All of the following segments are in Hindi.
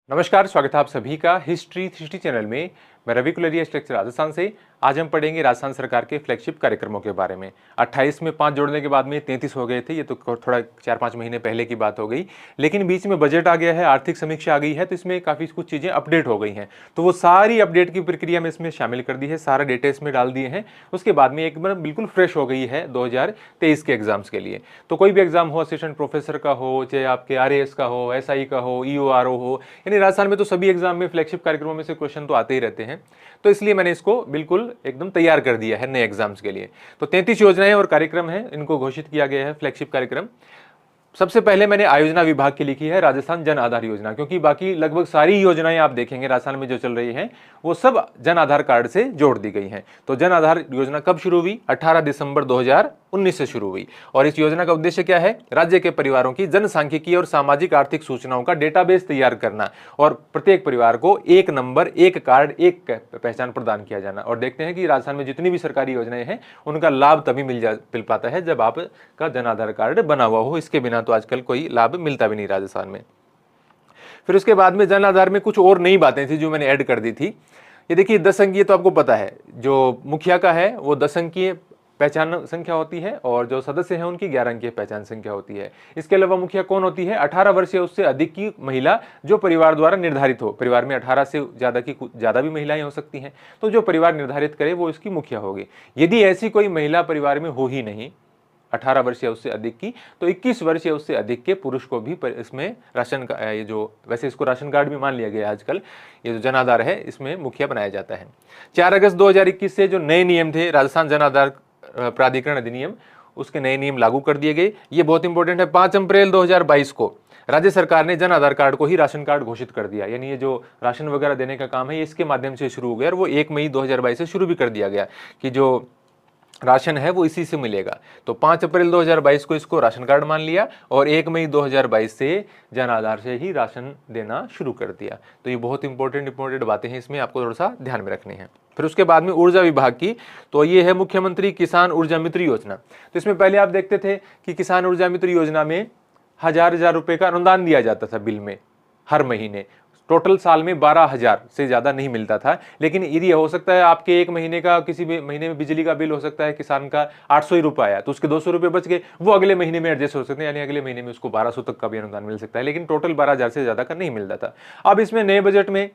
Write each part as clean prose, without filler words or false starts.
नमस्कार, स्वागत है आप सभी का हिस्ट्री 360 चैनल में। मैं रवि कुलरिया लेक्चर राजस्थान से। आज हम पढ़ेंगे राजस्थान सरकार के फ्लैगशिप कार्यक्रमों के बारे में। 28 में 5 जोड़ने के बाद में 33 हो गए थे। ये तो थोड़ा 4-5 महीने पहले की बात हो गई, लेकिन बीच में बजट आ गया है, आर्थिक समीक्षा आ गई है, तो इसमें काफ़ी कुछ चीज़ें अपडेट हो गई हैं। तो वो सारी अपडेट की प्रक्रिया में इसमें शामिल कर दी है, सारा डेटा इसमें डाल दिए हैं। उसके बाद में एक बार बिल्कुल फ्रेश हो गई है 2023 के एग्जाम्स के लिए। तो कोई भी एग्जाम हो, असिस्टेंट प्रोफेसर का हो, चाहे आपके RAS का हो, SI का हो, EORO हो, यानी राजस्थान में तो सभी एग्जाम में फ्लैगशिप कार्यक्रमों में से क्वेश्चन तो आते ही रहते हैं। तो इसलिए मैंने इसको बिल्कुल एकदम तैयार कर दिया है नए एग्जाम्स के लिए। तो 33 योजनाएं और कार्यक्रम हैं, इनको घोषित किया गया है फ्लैगशिप कार्यक्रम। सबसे पहले मैंने आयोजना विभाग की लिखी है राजस्थान जन आधार योजना, क्योंकि बाकी लगभग सारी योजनाएं आप देखेंगे राजस्थान में जो चल रही हैं वो सब जन आधार कार्ड से जोड़ दी गई हैं। तो जन आधार योजना कब शुरू हुई? 18 दिसंबर 2019 से शुरू हुई। और इस योजना का उद्देश्य क्या है? राज्य के परिवारों की जनसांख्यिकीय और सामाजिक आर्थिक सूचनाओं का डेटाबेस तैयार करना और प्रत्येक परिवार को एक नंबर, एक कार्ड, एक पहचान प्रदान किया जाना। और देखते हैं कि राजस्थान में जितनी भी सरकारी योजनाएं हैं उनका लाभ तभी मिल पाता है जब आपका जन आधार कार्ड बना हुआ हो। इसके बिना तो आजकल कोई लाभ मिलता भी नहीं राजस्थान में। फिर उसके बाद में जन आधार में कुछ और नई बातें थी जो मैंने ऐड कर दी थी। ये देखिए 10 अंकीय, तो आपको पता है जो मुखिया का है वो 10 अंकीय पहचान संख्या होती है और जो सदस्य हैं उनकी 11 अंकीय पहचान संख्या होती है। इसके अलावा मुखिया कौन होती है? 18 वर्ष या उससे अधिक की महिला जो परिवार द्वारा निर्धारित हो। परिवार में 18 से ज्यादा भी महिलाएं हो सकती हैं, तो जो परिवार निर्धारित करे वो इसकी मुखिया होगी। यदि ऐसी कोई महिला परिवार में हो ही नहीं 18 वर्ष या उससे अधिक की, तो 21 वर्ष या उससे अधिक के पुरुष को भी इसमें राशन का ये जो वैसे इसको राशन कार्ड भी मान लिया गया है आजकल, ये जो जन आधार है इसमें मुखिया बनाया जाता है। 4 अगस्त 2021 से जो नए नियम थे राजस्थान जन आधार प्राधिकरण अधिनियम, उसके नए नियम लागू कर दिए गए। ये बहुत इंपॉर्टेंट है। 5 अप्रैल 2022 को राज्य सरकार ने जन आधार कार्ड को ही राशन कार्ड घोषित कर दिया। यानी ये जो राशन वगैरह देने का काम है ये इसके माध्यम से शुरू हो गया और वो 1 मई 2022 से शुरू भी कर दिया गया कि जो राशन है वो इसी से मिलेगा। तो 5 अप्रैल 2022 को इसको राशन कार्ड मान लिया और 1 मई 2022 से जन आधार से ही राशन देना शुरू कर दिया। तो ये बहुत इंपॉर्टेंट बातें हैं, इसमें आपको थोड़ा सा ध्यान में रखनी है। फिर उसके बाद में ऊर्जा विभाग की, तो ये है मुख्यमंत्री किसान ऊर्जा मित्र योजना। तो इसमें पहले आप देखते थे कि किसान ऊर्जा मित्र योजना में हजार रुपए का अनुदान दिया जाता था बिल में हर महीने। टोटल साल में 12,000 से ज्यादा नहीं मिलता था। लेकिन यदि हो सकता है आपके एक महीने का, किसी भी महीने में बिजली का बिल हो सकता है किसान का 800 ही रुपये आया, तो उसके 200 रुपये बच गए, वो अगले महीने में एडजस्ट हो सकते हैं, यानी अगले महीने में उसको 1200 तक का भी अनुदान मिल सकता है। लेकिन टोटल 12,000 से ज्यादा का नहीं मिलता था। अब इसमें नए बजट में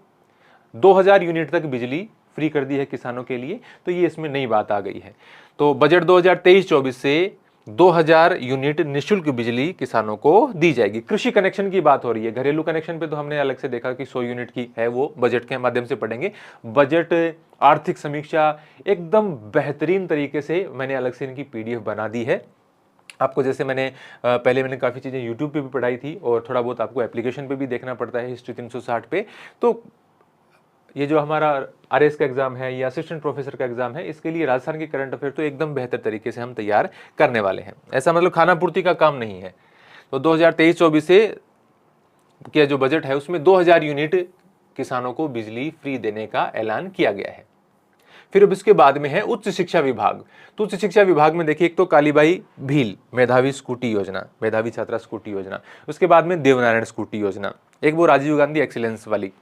2000 यूनिट तक बिजली फ्री कर दी है किसानों के लिए। तो ये इसमें नई बात आ गई है। तो बजट 2023-24 से 2000 यूनिट निःशुल्क बिजली किसानों को दी जाएगी। कृषि कनेक्शन की बात हो रही है। घरेलू कनेक्शन पे तो हमने अलग से देखा कि 100 यूनिट की है, वो बजट के माध्यम से पढ़ेंगे। बजट, आर्थिक समीक्षा एकदम बेहतरीन तरीके से मैंने अलग से इनकी PDF बना दी है आपको। जैसे मैंने पहले मैंने काफ़ी चीज़ें यूट्यूब पे भी पढ़ाई थी और थोड़ा बहुत आपको एप्लीकेशन पे भी देखना पड़ता है हिस्ट्री 360 पे। तो ये जो हमारा RAS का एग्जाम है या असिस्टेंट प्रोफेसर का एग्जाम है, इसके लिए राजस्थान के करंट अफेयर तो एकदम बेहतर तरीके से हम तैयार करने वाले हैं। ऐसा मतलब खाना पूर्ति का काम नहीं है। तो 2023-24 से क्या जो बजट है उसमें 2000 यूनिट किसानों को बिजली फ्री देने का ऐलान किया गया है। फिर अब इसके बाद में है उच्च शिक्षा विभाग। तो उच्च शिक्षा विभाग में देखिए, एक तो कालीबाई भील मेधावी स्कूटी योजना, मेधावी छात्रा स्कूटी योजना। उसके बाद में देवनारायण स्कूटी योजना, एक वो राजीव गांधी एक्सीलेंस वाली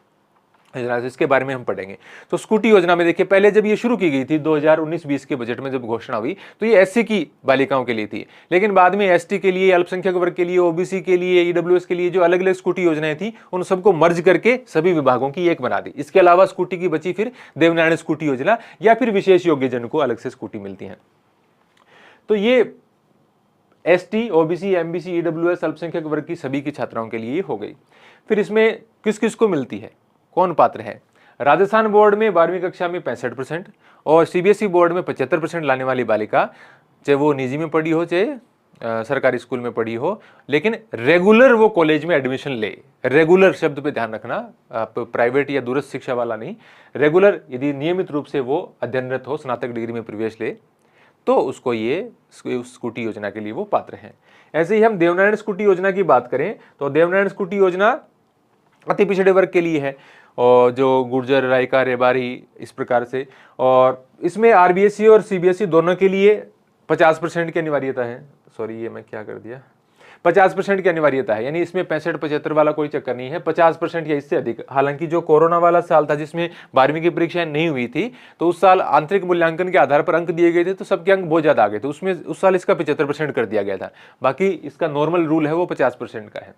योजना, इसके बारे में हम पढ़ेंगे। तो स्कूटी योजना में देखिए, पहले जब ये शुरू की गई थी 2019-20 के बजट में जब घोषणा हुई तो ये SC की बालिकाओं के लिए थी। लेकिन बाद में ST के लिए, अल्पसंख्यक वर्ग के लिए, OBC के लिए, EWS के लिए जो अलग अलग स्कूटी योजनाएं थी उन सबको मर्ज करके सभी विभागों की एक बना दी। इसके अलावा स्कूटी की बची फिर देवनारायण स्कूटी योजना, या फिर विशेष योग्य जन को अलग से स्कूटी मिलती है। तो ये ST, OBC, MBC, EWS अल्पसंख्यक वर्ग की सभी की छात्राओं के लिए हो गई। फिर इसमें किस किस को मिलती है, कौन पात्र है? राजस्थान बोर्ड में 12वीं कक्षा में 65% और CBSE बोर्ड में 75% लाने वाली बालिका, चाहे वो निजी में पढ़ी हो चाहे सरकारी स्कूल में पढ़ी हो, लेकिन रेगुलर वो कॉलेज में एडमिशन ले। रेगुलर शब्द पे ध्यान रखना, आप प्राइवेट या दूरस्थ शिक्षा वाला नहीं। रेगुलर, यदि नियमित रूप से वो अध्ययनरत हो, स्नातक डिग्री में प्रवेश ले, तो उसको ये स्कूटी योजना के लिए वो पात्र हैं। ऐसे ही हम देवनारायण स्कूटी योजना की बात करें तो देवनारायण स्कूटी योजना अति पिछड़े वर्ग के लिए है, और जो गुर्जर, रायका, रेबारी, इस प्रकार से। और इसमें RBSE और CBSE दोनों के लिए 50% की अनिवार्यता है। सॉरी, ये मैं क्या कर दिया, 50% की अनिवार्यता है, यानी इसमें 65-75 वाला कोई चक्कर नहीं है, 50% या इससे अधिक। हालांकि जो कोरोना वाला साल था जिसमें 12वीं की परीक्षाएं नहीं हुई थी, तो उस साल आंतरिक मूल्यांकन के आधार पर अंक दिए गए थे, तो सबके अंक बहुत ज्यादा आ गए थे, उसमें उस साल इसका 75% कर दिया गया था। बाकी इसका नॉर्मल रूल है वो 50% का है।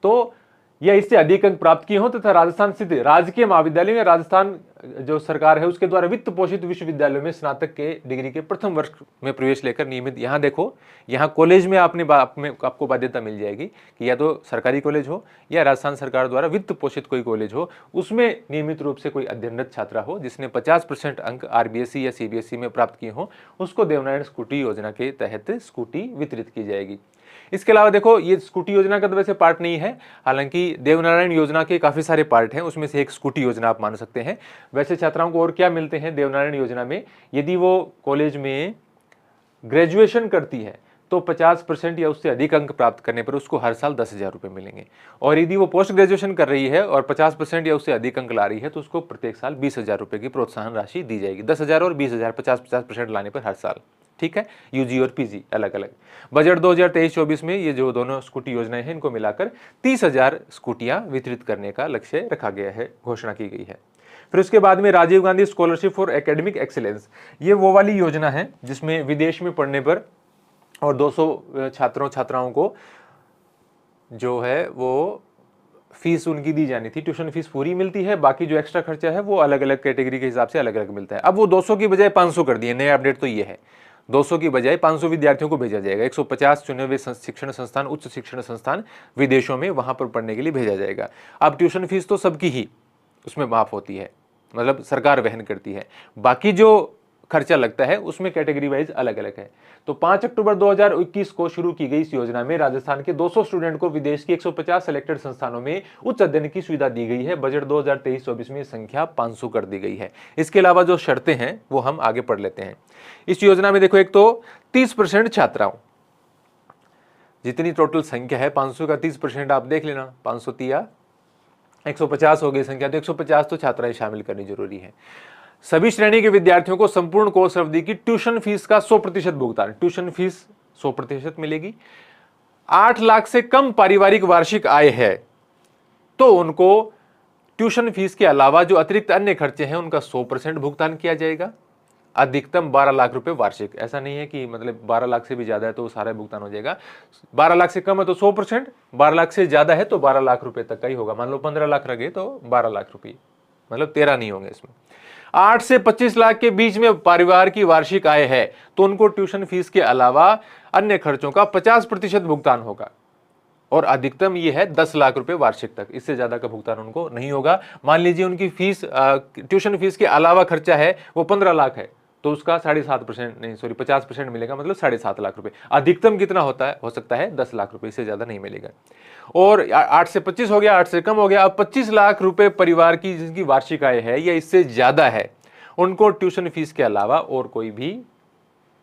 तो या इससे अधिक अंक प्राप्त किए हों तथा राजस्थान स्थित राजकीय महाविद्यालय में राजस्थान जो सरकार है उसके द्वारा वित्त पोषित विश्वविद्यालयों में स्नातक के डिग्री के प्रथम वर्ष में प्रवेश लेकर नियमित, यहाँ देखो, यहाँ कॉलेज में आपको बाध्यता मिल जाएगी कि या तो सरकारी कॉलेज हो या राजस्थान सरकार द्वारा वित्त पोषित कोई कॉलेज हो, उसमें नियमित रूप से कोई अध्ययनरत छात्रा हो जिसने 50% अंक आरबीएसई या सीबीएसई में प्राप्त किए हो, उसको देवनारायण स्कूटी योजना के तहत स्कूटी वितरित की जाएगी। इसके अलावा देखो, ये स्कूटी योजना का तो वैसे पार्ट नहीं है, हालांकि देवनारायण योजना के काफी सारे पार्ट हैं, उसमें से एक स्कूटी योजना आप मान सकते हैं। वैसे छात्राओं को और क्या मिलते हैं देवनारायण योजना में, यदि वो कॉलेज में ग्रेजुएशन करती है तो 50% या उससे अधिक अंक प्राप्त करने पर उसको हर साल 10,000 रुपये मिलेंगे, और यदि वो पोस्ट ग्रेजुएशन कर रही है और 50% या उससे अधिक अंक ला रही है तो उसको प्रत्येक साल 20,000 रुपये की प्रोत्साहन राशि दी जाएगी। 10,000 और 20,000, 50% लाने पर हर साल, ठीक है। यूजी और पीजी अलग अलग। बजट 2023-24 में ये जो दोनों स्कूटी योजनाएं हैं, इनको मिलाकर 30,000 स्कूटियां वितरित करने का लक्ष्य रखा गया है, घोषणा की गई है। फिर उसके बाद में Rajiv Gandhi scholarship for academic excellence, ये वो वाली योजना है जिसमें विदेश में पढ़ने पर और 200 छात्राओं को जो है वो फीस उनकी दी जानी थी, ट्यूशन फीस पूरी मिलती है, बाकी जो एक्स्ट्रा खर्चा है वो अलग अलग कैटेगरी के हिसाब से अलग अलग मिलता है। अब वो 200 की बजाय 500 कर दिए, नया अपडेट तो ये है, 200 की बजाय 500 विद्यार्थियों को भेजा जाएगा। 150 चुने हुए शिक्षण संस्थान, उच्च शिक्षण संस्थान विदेशों में, वहां पर पढ़ने के लिए भेजा जाएगा। अब ट्यूशन फीस तो सबकी ही उसमें माफ होती है, मतलब सरकार वहन करती है, बाकी जो खर्चा लगता है उसमें कैटेगरी वाइज अलग अलग है। तो 5 अक्टूबर 2021 को शुरू की गई इस योजना में राजस्थान के 200 स्टूडेंट को विदेश की 150 सिलेक्टेड संस्थानों में उच्च अध्ययन की सुविधा दी गई है। बजट 2023-24 में संख्या 500 कर दी गई है। इसके अलावा जो शर्तें हैं वो हम आगे पढ़ लेते हैं। इस योजना में देखो, एक तो 30% छात्राओं, जितनी टोटल संख्या है 500 का 30% आप देख लेना, 500 तिया 150 हो गई संख्या, तो 150 तो छात्राएं शामिल करनी जरूरी है। सभी श्रेणी के विद्यार्थियों को संपूर्ण कोर्स अवधि की ट्यूशन फीस का 100% भुगतान, ट्यूशन फीस 100% मिलेगी। 8 लाख से कम पारिवारिक वार्षिक आय है तो उनको ट्यूशन फीस के अलावा जो अतिरिक्त अन्य खर्चे हैं उनका 100% भुगतान किया जाएगा। अधिकतम 12 लाख रुपए वार्षिक, ऐसा नहीं है कि मतलब 12 लाख से भी ज्यादा है तो सारा भुगतान हो जाएगा। 12 लाख से कम है तो 100%, 12 लाख से ज्यादा है तो 12 लाख रुपए तक का ही होगा। मान लो 15 लाख रहे तो 12 लाख रुपए, मतलब 13 नहीं होंगे इसमें। 8 से 25 लाख के बीच में परिवार की वार्षिक आय है तो उनको ट्यूशन फीस के अलावा अन्य खर्चों का 50% भुगतान होगा, और अधिकतम ये है 10 लाख रुपए वार्षिक तक, इससे ज्यादा का भुगतान उनको नहीं होगा। मान लीजिए उनकी फीस ट्यूशन फीस के अलावा खर्चा है वो 15 लाख है तो उसका 7.5% नहीं, सॉरी 50% मिलेगा, मतलब 7.5 लाख रुपए। अधिकतम कितना होता है, हो सकता है 10 लाख रुपए, इससे ज्यादा नहीं मिलेगा। और 8 से 25 हो गया, 8 से कम हो गया। अब 25 लाख रुपए परिवार की जिनकी वार्षिक आय है या इससे ज्यादा है, उनको ट्यूशन फीस के अलावा और कोई भी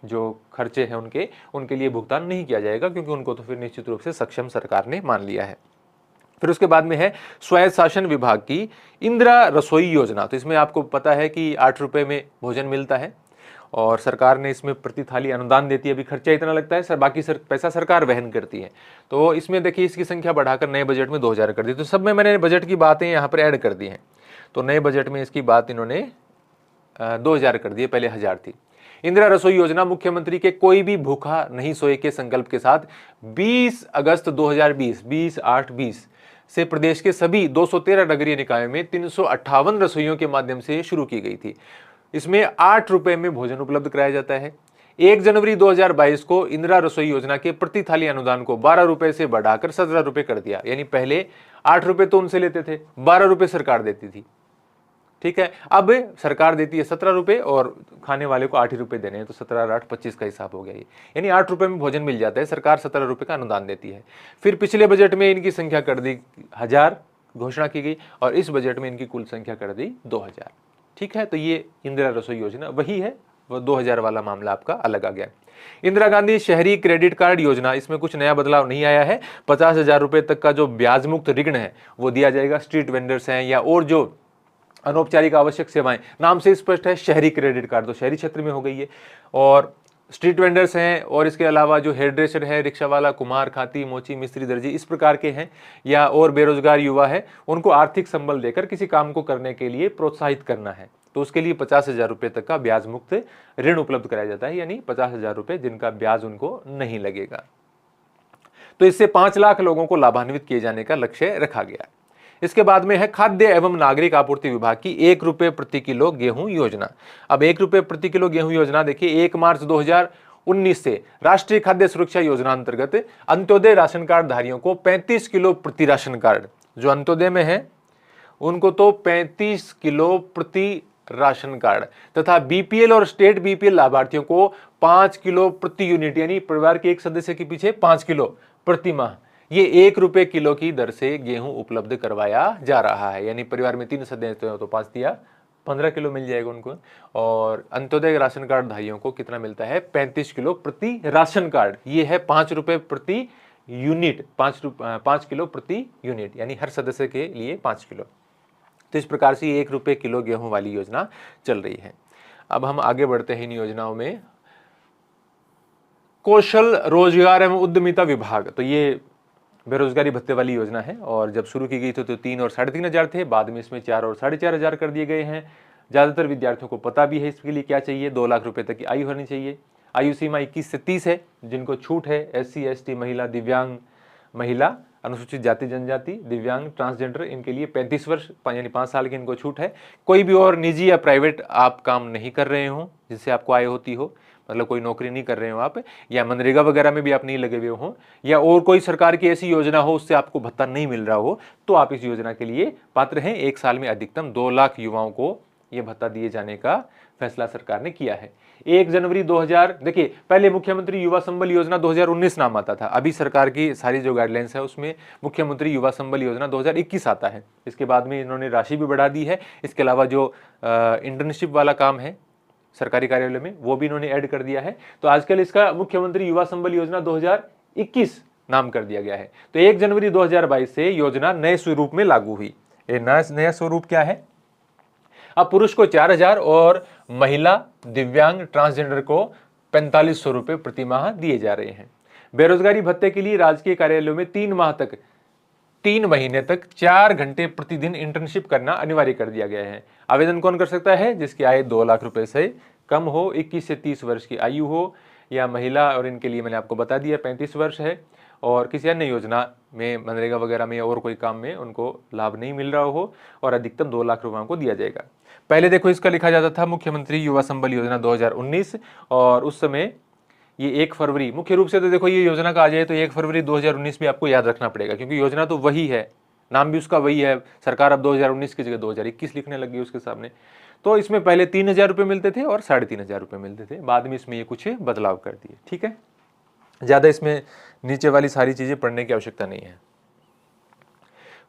जो खर्चे हैं उनके लिए भुगतान नहीं किया जाएगा, क्योंकि उनको तो फिर निश्चित रूप से सक्षम सरकार ने मान लिया है। फिर उसके बाद में है स्वायत्त शासन विभाग की इंदिरा रसोई योजना। तो इसमें आपको पता है कि 8 रुपए में भोजन मिलता है और सरकार ने इसमें प्रति थाली अनुदान देती है। अभी खर्चा इतना लगता है सर, बाकी पैसा सरकार वहन करती है। तो इसमें देखिए इसकी संख्या बढ़ाकर नए बजट में 2000 कर दी। तो सब में मैंने बजट की बातें यहाँ पर ऐड कर दी हैं। तो नए बजट में इसकी बात इन्होंने 2000 कर दिए, पहले 1000 थी। इंदिरा रसोई योजना मुख्यमंत्री के कोई भी भूखा नहीं सोए के संकल्प के साथ 20 अगस्त 2020 20/8/20 से प्रदेश के सभी 213 नगरीय निकायों में 358 रसोइयों के माध्यम से शुरू की गई थी। इसमें 8 रुपए में भोजन उपलब्ध कराया जाता है। 1 जनवरी 2022 को इंदिरा रसोई योजना के प्रति थाली अनुदान को 12 रुपए से बढ़ाकर 17 रुपए कर दिया। यानी पहले 8 रुपए तो उनसे लेते थे, 12 रुपए सरकार देती थी, ठीक है। अब सरकार देती है 17 रुपए और खाने वाले को 8 ही रुपए देने हैं, तो 17 8 25 का हिसाब हो गया ये। यानी 8 रुपए में भोजन मिल जाता है, सरकार 17 रुपए का अनुदान देती है। फिर पिछले बजट में इनकी संख्या कर दी 1000 घोषणा की गई, और इस बजट में इनकी कुल संख्या कर दी 2000, ठीक है। तो ये इंदिरा रसोई योजना वही है, वो 2000 वाला मामला आपका अलग आ गया। इंदिरा गांधी शहरी क्रेडिट कार्ड योजना, इसमें कुछ नया बदलाव नहीं आया है। 50,000 रुपए तक का जो ब्याज मुक्त ऋण है वो दिया जाएगा। स्ट्रीट वेंडर्स हैं या और जो अनौपचारिक आवश्यक सेवाएं, नाम से स्पष्ट है शहरी क्रेडिट कार्ड, तो शहरी क्षेत्र में हो गई है। और स्ट्रीट वेंडर्स हैं और इसके अलावा जो हेयर ड्रेसर है, रिक्शा वाला, कुम्हार, खाती, मोची, मिस्त्री, दर्जी, इस प्रकार के हैं, या और बेरोजगार युवा है, उनको आर्थिक संबल देकर किसी काम को करने के लिए प्रोत्साहित करना है। तो उसके लिए 50,000 रुपये तक का ब्याज मुक्त ऋण उपलब्ध कराया जाता है, यानी 50,000 रुपये जिनका ब्याज उनको नहीं लगेगा। तो इससे 5 लाख लोगों को लाभान्वित किए जाने का लक्ष्य रखा गया। इसके बाद में है खाद्य एवं नागरिक आपूर्ति विभाग की 1 रुपये प्रति किलो गेहूं योजना। अब 1 रुपये प्रति किलो गेहूं योजना देखिए 1 मार्च 2019 से राष्ट्रीय खाद्य सुरक्षा योजना अंतर्गत अंत्योदय राशन कार्ड धारियों को 35 किलो प्रति राशन कार्ड, जो अंत्योदय में है उनको तो 35 किलो प्रति राशन कार्ड, तथा बीपीएल और स्टेट बीपीएल लाभार्थियों को 5 किलो प्रति यूनिट, यानी परिवार के एक सदस्य के पीछे 5 किलो प्रति माह, ये 1 रुपये किलो की दर से गेहूं उपलब्ध करवाया जा रहा है। यानी परिवार में 3 सदस्य हो तो 5 दिया 15 किलो मिल जाएगा उनको। और अंत्योदय राशन कार्ड धारियों को कितना मिलता है? 35 किलो प्रति राशन कार्ड। ये है 5 रुपये प्रति यूनिट, 5 किलो प्रति यूनिट, यानी हर सदस्य के लिए 5 किलो। तो इस प्रकार से 1 रुपये किलो गेहूं वाली योजना चल रही है। अब हम आगे बढ़ते हैं इन योजनाओं में। कौशल रोजगार एवं उद्यमिता विभाग, तो ये बेरोजगारी भत्ते वाली योजना है, और जब शुरू की गई थी तो 3 और 3.5 हजार थे, बाद में इसमें 4 और 4.5 हजार कर दिए गए हैं। ज़्यादातर विद्यार्थियों को पता भी है इसके लिए क्या चाहिए, 2 लाख रुपए तक की आयु होनी चाहिए। आयु सीमा 21 से 30 है, जिनको छूट है SC ST महिला, दिव्यांग महिला, अनुसूचित जाति जनजाति, दिव्यांग, ट्रांसजेंडर, इनके लिए 35 वर्ष यानी 5 साल की इनको छूट है। कोई भी और निजी या प्राइवेट आप काम नहीं कर रहे हो जिससे आपको आय होती हो, मतलब कोई नौकरी नहीं कर रहे हो आप, या मनरेगा वगैरह में भी आप नहीं लगे हुए हो, या और कोई सरकार की ऐसी योजना हो उससे आपको भत्ता नहीं मिल रहा हो, तो आप इस योजना के लिए पात्र हैं। 1 साल में अधिकतम 2 लाख युवाओं को ये भत्ता दिए जाने का फैसला सरकार ने किया है। 1 जनवरी 2000, देखिए पहले मुख्यमंत्री युवा संबल योजना 2019 नाम आता था, अभी सरकार की सारी जो गाइडलाइंस है उसमें मुख्यमंत्री युवा संबल योजना 2021 आता है। इसके बाद में इन्होंने राशि भी बढ़ा दी है। इसके अलावा जो इंटर्नशिप वाला काम है सरकारी कार्यालय में, वो भी इन्होंने ऐड कर दिया है। तो आजकल इसका मुख्यमंत्री युवा संबल योजना 2021 नाम कर दिया गया है। तो 1 जनवरी 2022 से योजना नए स्वरूप में लागू हुई। नया स्वरूप क्या है? अब पुरुष को 4,000 और महिला, दिव्यांग, ट्रांसजेंडर को 4500 रुपये प्रति माह दिए जा रहे हैं। बेरोजगारी भत्ते के लिए राजकीय कार्यालयों में 3 महीने तक 4 घंटे प्रतिदिन इंटर्नशिप करना अनिवार्य कर दिया गया है। आवेदन कौन कर सकता है? जिसकी आय 2 लाख रुपए से कम हो, 21 से 30 वर्ष की आयु हो, या महिला, और इनके लिए मैंने आपको बता दिया 35 वर्ष है, और किसी अन्य योजना में, मनरेगा वगैरह में और कोई काम में उनको लाभ नहीं मिल रहा हो, और अधिकतम 2 लाख रुपयों को दिया जाएगा। पहले देखो इसका लिखा जाता था मुख्यमंत्री युवा संबल योजना 2019, और उस समय ये 1 फरवरी, मुख्य रूप से तो देखो ये योजना का आ जाए तो 1 फरवरी 2019 भी आपको याद रखना पड़ेगा, क्योंकि योजना तो वही है, नाम भी उसका वही है। सरकार अब 2019 की जगह 2021 लिखने लगी उसके सामने। तो इसमें पहले 3,000 रुपये मिलते थे और 3,500 रुपये मिलते थे, बाद में इसमें ये कुछ बदलाव कर दिए। ठीक है, ज़्यादा इसमें नीचे वाली सारी चीज़ें पढ़ने की आवश्यकता नहीं है।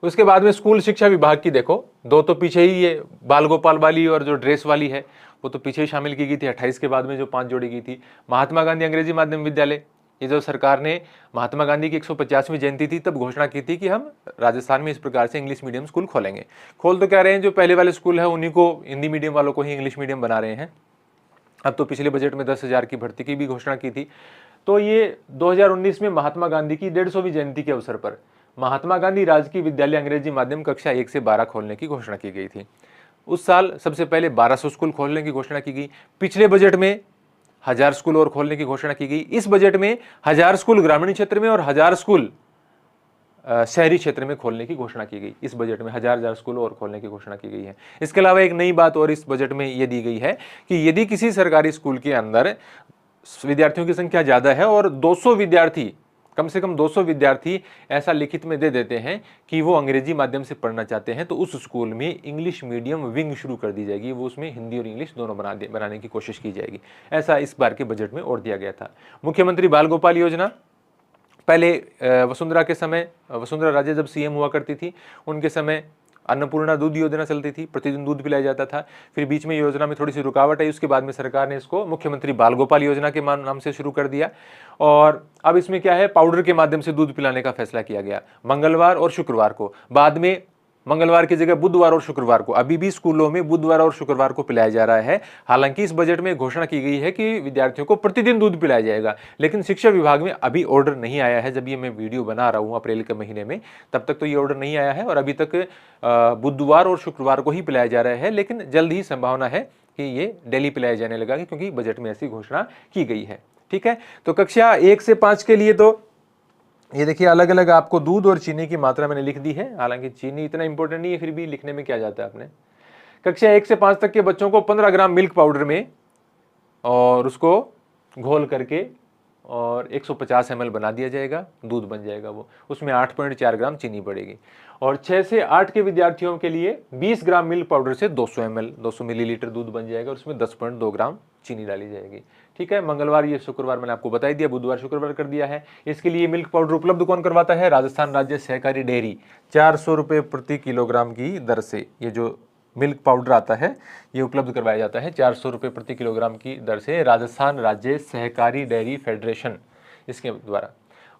उसके बाद में स्कूल शिक्षा विभाग की देखो, 2 तो पीछे ही ये बाल गोपाल वाली और जो ड्रेस वाली है वो तो पीछे ही शामिल की गई थी। 28 के बाद में जो 5 जोड़ी गई थी। महात्मा गांधी अंग्रेजी माध्यम विद्यालय, ये जो सरकार ने महात्मा गांधी की 150वीं जयंती थी तब घोषणा की थी कि हम राजस्थान में इस प्रकार से इंग्लिश मीडियम स्कूल खोलेंगे। खोल तो क्या रहे हैं, जो पहले वाले स्कूल है उन्हीं को, हिंदी मीडियम वालों को ही इंग्लिश मीडियम बना रहे हैं। अब तो पिछले बजट में 10,000 की भर्ती की भी घोषणा की थी। तो ये 2019 में महात्मा गांधी की 150वीं जयंती के अवसर पर महात्मा गांधी राजकीय विद्यालय अंग्रेजी माध्यम कक्षा 1 से 12 खोलने की घोषणा की गई थी। उस साल सबसे पहले 1200 स्कूल खोलने की घोषणा की गई। पिछले बजट में 1000 स्कूल और खोलने की घोषणा की गई। इस बजट में 1000 स्कूल ग्रामीण क्षेत्र में और 1000 स्कूल शहरी क्षेत्र में खोलने की घोषणा की गई। इस बजट में 1000 स्कूल और खोलने की घोषणा की गई है। इसके अलावा एक नई बात और इस बजट में यह दी गई है कि यदि किसी सरकारी स्कूल के अंदर विद्यार्थियों की संख्या ज्यादा है और 200 विद्यार्थी, कम से कम 200 विद्यार्थी ऐसा लिखित में दे देते हैं कि वो अंग्रेजी माध्यम से पढ़ना चाहते हैं, तो उस स्कूल में इंग्लिश मीडियम विंग शुरू कर दी जाएगी। वो उसमें हिंदी और इंग्लिश दोनों बनाने की कोशिश की जाएगी। ऐसा इस बार के बजट में और दिया गया था। मुख्यमंत्री बाल गोपाल योजना, पहले वसुंधरा के समय, वसुंधरा राजे जब CM हुआ करती थी उनके समय अन्नपूर्णा दूध योजना चलती थी, प्रतिदिन दूध पिलाया जाता था। फिर बीच में योजना में थोड़ी सी रुकावट आई, उसके बाद में सरकार ने इसको मुख्यमंत्री बाल गोपाल योजना के नाम से शुरू कर दिया। और अब इसमें क्या है, पाउडर के माध्यम से दूध पिलाने का फैसला किया गया मंगलवार और शुक्रवार को। बाद में मंगलवार की जगह बुधवार और शुक्रवार को, अभी भी स्कूलों में बुधवार और शुक्रवार को पिलाया जा रहा है। हालांकि इस बजट में घोषणा की गई है कि विद्यार्थियों को प्रतिदिन दूध पिलाया जाएगा, लेकिन शिक्षा विभाग में अभी ऑर्डर नहीं आया है। जब ये मैं वीडियो बना रहा हूँ अप्रैल के महीने में, तब तक तो ये ऑर्डर नहीं आया है और अभी तक बुधवार और शुक्रवार को ही पिलाया जा रहा है। लेकिन जल्द ही संभावना है कि ये डेली पिलाया जाने लगा, क्योंकि बजट में ऐसी घोषणा की गई है। ठीक है, तो कक्षा 1 से 5 के लिए तो ये देखिए अलग अलग आपको दूध और चीनी की मात्रा मैंने लिख दी है। हालांकि चीनी इतना इंपॉर्टेंट नहीं है, फिर भी लिखने में क्या जाता है आपने। कक्षा 1 से 5 तक के बच्चों को 15 ग्राम मिल्क पाउडर में और उसको घोल करके और 150 ml बना दिया जाएगा, दूध बन जाएगा वो। उसमें 8.4 ग्राम चीनी पड़ेगी। और 6 से 8 के विद्यार्थियों के लिए 20 ग्राम मिल्क पाउडर से 200 ml 200 मिलीलीटर दूध बन जाएगा, और उसमें 10.2 ग्राम चीनी डाली जाएगी। ठीक है, मंगलवार ये शुक्रवार मैंने आपको बता ही दिया, बुधवार शुक्रवार कर दिया है। इसके लिए मिल्क पाउडर उपलब्ध कौन करवाता है? राजस्थान राज्य सहकारी डेयरी। 400 रुपये प्रति किलोग्राम की दर से ये जो मिल्क पाउडर आता है ये उपलब्ध करवाया जाता है 400 रुपये प्रति किलोग्राम की दर से राजस्थान राज्य सहकारी डेयरी फेडरेशन, इसके द्वारा।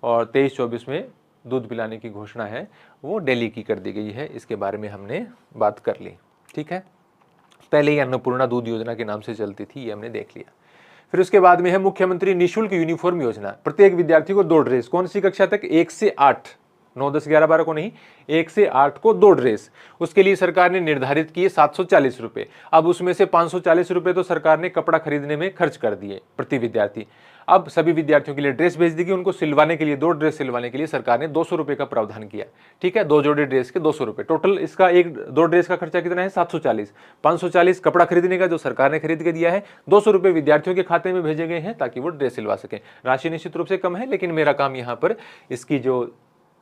और 23-24 में दूध पिलाने की घोषणा है वो दिल्ली की कर दी गई है। इसके बारे में हमने बात कर ली। ठीक है, पहले ही अन्नपूर्णा दूध योजना के नाम से चलती थी, ये हमने देख लिया। फिर उसके बाद में है मुख्यमंत्री निःशुल्क यूनिफॉर्म योजना। प्रत्येक विद्यार्थी को 2 ड्रेस। कौन सी कक्षा तक? 1 से 8, 9, 10, 11, 12 को नहीं, 1 से 8 को 2 ड्रेस। उसके लिए सरकार ने निर्धारित किए 740 रुपये। अब उसमें से 540 रुपये तो सरकार ने कपड़ा खरीदने में खर्च कर दिए प्रति विद्यार्थी। अब सभी विद्यार्थियों के लिए ड्रेस भेज दी गई। उनको सिलवाने के लिए 2 ड्रेस सिलवाने के लिए सरकार ने 200 रुपये का प्रावधान किया। ठीक है, 2 जोड़े ड्रेस के 200 रुपये। टोटल इसका 2 ड्रेस का खर्चा कितना है? 740। 540 कपड़ा खरीदने का जो सरकार ने खरीद के दिया है, 200 रुपये विद्यार्थियों के खाते में भेजे गए हैं ताकि वो ड्रेस सिलवा सकें। राशि निश्चित रूप से कम है, लेकिन मेरा काम यहाँ पर इसकी जो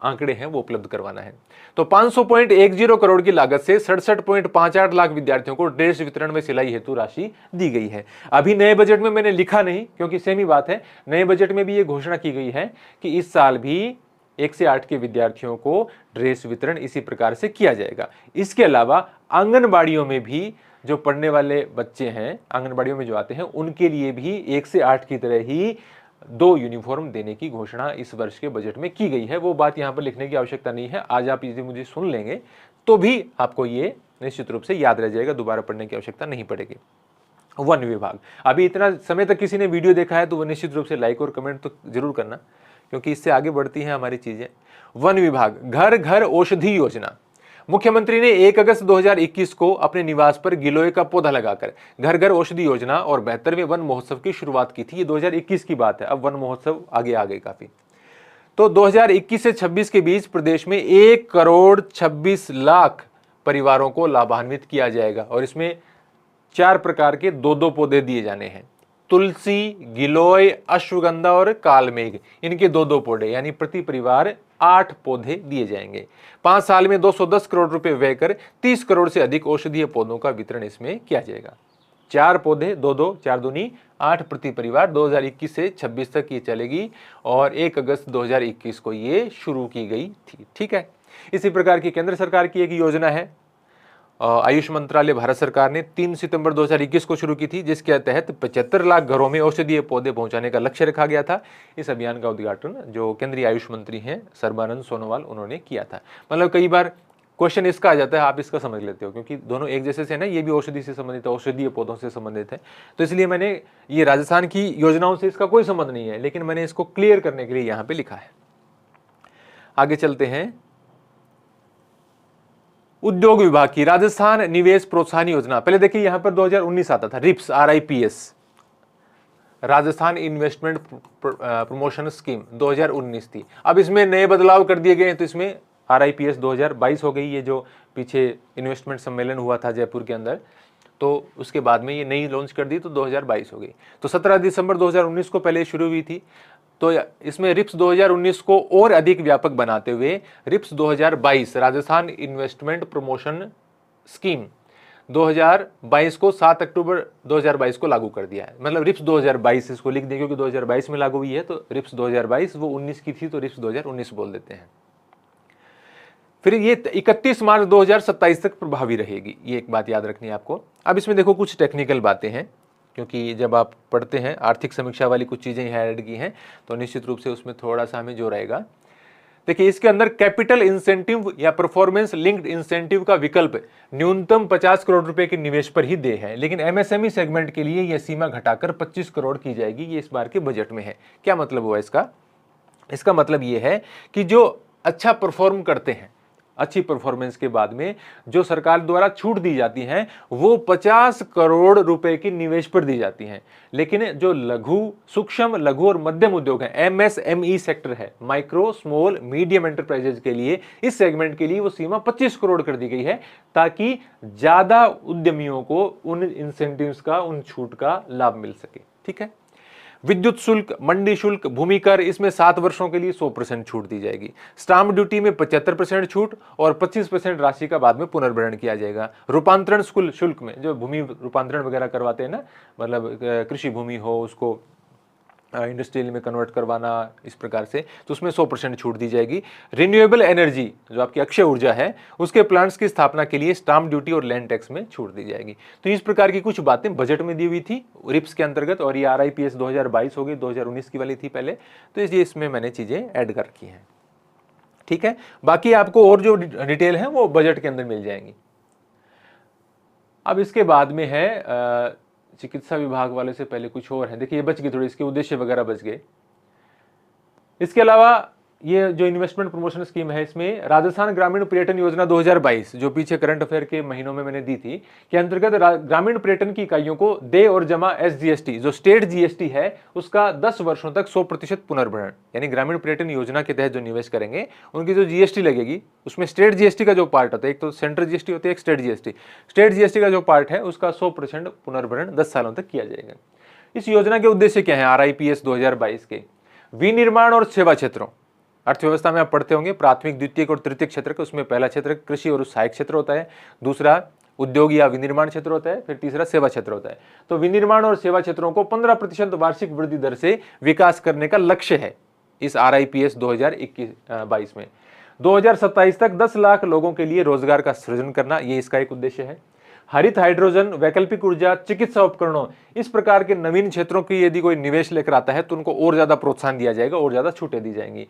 आंकड़े हैं वो उपलब्ध करवाना है। तो 500.10 करोड़ की लागत से 67.58 लाख विद्यार्थियों को ड्रेस वितरण में सिलाई हेतु राशि दी गई है। अभी नए बजट में मैंने लिखा नहीं, क्योंकि सेम ही बात है। नए बजट में भी ये घोषणा की गई है कि इस साल भी 1 से 8 के विद्यार्थियों को ड्रेस वितरण इसी प्रकार से किया जाएगा। इसके अलावा आंगनबाड़ियों में भी जो पढ़ने वाले बच्चे हैं, आंगनबाड़ियों में जो आते हैं, उनके लिए भी 1 से 8 की तरह ही 2 यूनिफॉर्म देने की घोषणा इस वर्ष के बजट में की गई है। वो बात यहाँ पर लिखने की आवश्यकता नहीं है। आज आप इसे मुझे सुन लेंगे तो भी आपको ये निश्चित रूप से याद रह जाएगा, दोबारा पढ़ने की आवश्यकता नहीं पड़ेगी। वन विभाग, अभी इतना समय तक किसी ने वीडियो देखा है तो वो निश्चित रूप से लाइक और कमेंट तो जरूर करना, क्योंकि इससे आगे बढ़ती हैं हमारी चीजें। वन विभाग, घर घर औषधि योजना। मुख्यमंत्री ने 1 अगस्त 2021 को अपने निवास पर गिलोय का पौधा लगाकर घर घर औषधि योजना और 72वें वन महोत्सव की शुरुआत की थी। ये 2021 की बात है, अब वन महोत्सव आगे आ गए काफी। तो 2021 से 26 के बीच प्रदेश में 1 करोड़ 26 लाख परिवारों को लाभान्वित किया जाएगा, और इसमें 4 प्रकार के 2-2 पौधे दिए जाने हैं। तुलसी, गिलोय, अश्वगंधा और कालमेघ, इनके 2-2 पौधे, यानी प्रति परिवार 8 पौधे दिए जाएंगे। 5 साल में 210 करोड़ रुपए व्यय कर 30 करोड़ से अधिक औषधीय पौधों का वितरण इसमें किया जाएगा। 4 पौधे, 2-2, 4 दूनी 8 प्रति परिवार। 2021 से 26 तक ये चलेगी, और 1 अगस्त 2021 को ये शुरू की गई थी। ठीक है, इसी प्रकार की केंद्र सरकार की एक योजना है, आयुष मंत्रालय भारत सरकार ने 3 सितंबर 2021 को शुरू की थी, जिसके तहत 75 लाख घरों में औषधीय पौधे पहुंचाने का लक्ष्य रखा गया था। इस अभियान का उद्घाटन जो केंद्रीय आयुष मंत्री हैं सर्बानंद सोनोवाल, उन्होंने किया था। मतलब कई बार क्वेश्चन इसका आ जाता है, आप इसका समझ लेते हो, क्योंकि दोनों एक जैसे से ना, ये भी औषधि से संबंधित है, औषधीय पौधों से संबंधित है। तो इसलिए मैंने ये राजस्थान की योजनाओं से इसका कोई संबंध नहीं है, लेकिन मैंने इसको क्लियर करने के लिए यहाँ पे लिखा है। आगे चलते हैं। उद्योग विभाग की राजस्थान निवेश प्रोत्साहन योजना। पहले देखिए यहां पर 2019 आता था, RIPS, RIPS, Rajasthan investment promotion scheme 2019 थी। अब इसमें नए बदलाव कर दिए गए हैं, तो इसमें RIPS 2022 हो गई। ये जो पीछे इन्वेस्टमेंट सम्मेलन हुआ था जयपुर के अंदर, तो उसके बाद में ये नई लॉन्च कर दी, तो 2022 हो गई। तो 17 दिसंबर 2019 को पहले शुरू हुई थी। तो इसमें रिप्स 2019 को और अधिक व्यापक बनाते हुए RIPS 2022 Rajasthan investment promotion scheme 2022 को 7 अक्टूबर 2022 को लागू कर दिया है। मतलब रिप्स 2022 इसको लिख दें, क्योंकि 2022 में लागू हुई है, तो रिप्स 2022, वो 19 की थी तो रिप्स 2019 बोल देते हैं। फिर ये 31 मार्च 2027 तक प्रभावी रहेगी, ये एक बात याद रखनी है आपको। अब इसमें देखो कुछ टेक्निकल बातें हैं, क्योंकि जब आप पढ़ते हैं आर्थिक समीक्षा वाली कुछ चीज़ें यहाँ ऐड की हैं, तो निश्चित रूप से उसमें थोड़ा सा हमें जो रहेगा। देखिए इसके अंदर कैपिटल इंसेंटिव या परफॉर्मेंस लिंक्ड इंसेंटिव का विकल्प न्यूनतम 50 करोड़ रुपए के निवेश पर ही दे है, लेकिन एमएसएमई सेगमेंट के लिए यह सीमा घटाकर 25 करोड़ की जाएगी। ये इस बार के बजट में है। क्या मतलब हुआ इसका? इसका मतलब यह है कि जो अच्छा परफॉर्म करते हैं, अच्छी परफॉर्मेंस के बाद में जो सरकार द्वारा छूट दी जाती हैं वो 50 करोड़ रुपए की निवेश पर दी जाती हैं, लेकिन जो सूक्ष्म लघु और मध्यम उद्योग है, एमएसएमई सेक्टर है, माइक्रो स्मॉल मीडियम एंटरप्राइजेज के लिए, इस सेगमेंट के लिए वो सीमा 25 करोड़ कर दी गई है, ताकि ज्यादा उद्यमियों को उन इंसेंटिव्स का, उन छूट का लाभ मिल सके। ठीक है। विद्युत शुल्क, मंडी शुल्क, भूमि कर, इसमें 7 वर्षों के लिए 100% छूट दी जाएगी। स्टाम्प ड्यूटी में 75% छूट और 25% राशि का बाद में पुनर्भरण किया जाएगा। रूपांतरण शुल्क में, जो भूमि रूपांतरण वगैरह करवाते हैं ना, मतलब कृषि भूमि हो उसको इंडस्ट्रियल में कन्वर्ट करवाना, इस प्रकार से, तो उसमें 100% छूट दी जाएगी। रिन्यूएबल एनर्जी, जो आपकी अक्षय ऊर्जा है, उसके प्लांट्स की स्थापना के लिए स्टाम्प ड्यूटी और लैंड टैक्स में छूट दी जाएगी। तो इस प्रकार की कुछ बातें बजट में दी हुई थी रिप्स के अंतर्गत, और ये RIPS 2022 हो गई, 2019 की वाली थी पहले, तो इसलिए इसमें मैंने चीजें ऐड कर रखी हैं। ठीक है। बाकी आपको और जो डिटेल है वो बजट के अंदर मिल जाएंगी। अब इसके बाद में है चिकित्सा विभाग वाले से पहले कुछ और है। देखिए ये बच गई थोड़ी, इसके उद्देश्य वगैरह बच गए। इसके अलावा ये जो इन्वेस्टमेंट प्रमोशन स्कीम है, इसमें राजस्थान ग्रामीण पर्यटन योजना 2022, जो पीछे करंट अफेयर के महीनों में मैंने दी थी, के अंतर्गत ग्रामीण पर्यटन की इकाइयों को दे और जमा SGST, जो स्टेट GST है, उसका 10 वर्षों तक 100% पुनर्भरण, यानी ग्रामीण पर्यटन योजना के तहत जो निवेश करेंगे उनकी जो GST लगेगी, उसमें स्टेट GST का जो पार्ट होता है, एक तो सेंट्रल GST होती है, एक स्टेट GST, स्टेट GST का जो पार्ट है उसका 100% पुनर्भरण 10 सालों तक किया जाएगा। इस योजना के उद्देश्य क्या है RIPS 2022 के? विनिर्माण और सेवा क्षेत्रों, अर्थव्यवस्था में आप पढ़ते होंगे प्राथमिक, द्वितीयक और तृतीयक क्षेत्र का, उसमें पहला क्षेत्र कृषि और सहायक क्षेत्र होता है, दूसरा उद्योग या विनिर्माण क्षेत्र होता है, फिर तीसरा सेवा क्षेत्र होता है। तो विनिर्माण और सेवा क्षेत्रों को 15% वार्षिक वृद्धि दर से विकास करने का लक्ष्य है इस RIPS 2021-22 में। 2027 तक 10 लाख लोगों के लिए रोजगार का सृजन करना, ये इसका एक उद्देश्य है। हरित हाइड्रोजन, वैकल्पिक ऊर्जा, चिकित्सा उपकरणों, इस प्रकार के नवीन क्षेत्रों की यदि कोई निवेश लेकर आता है तो उनको और ज्यादा प्रोत्साहन दिया जाएगा और ज्यादा छूटें दी जाएंगी।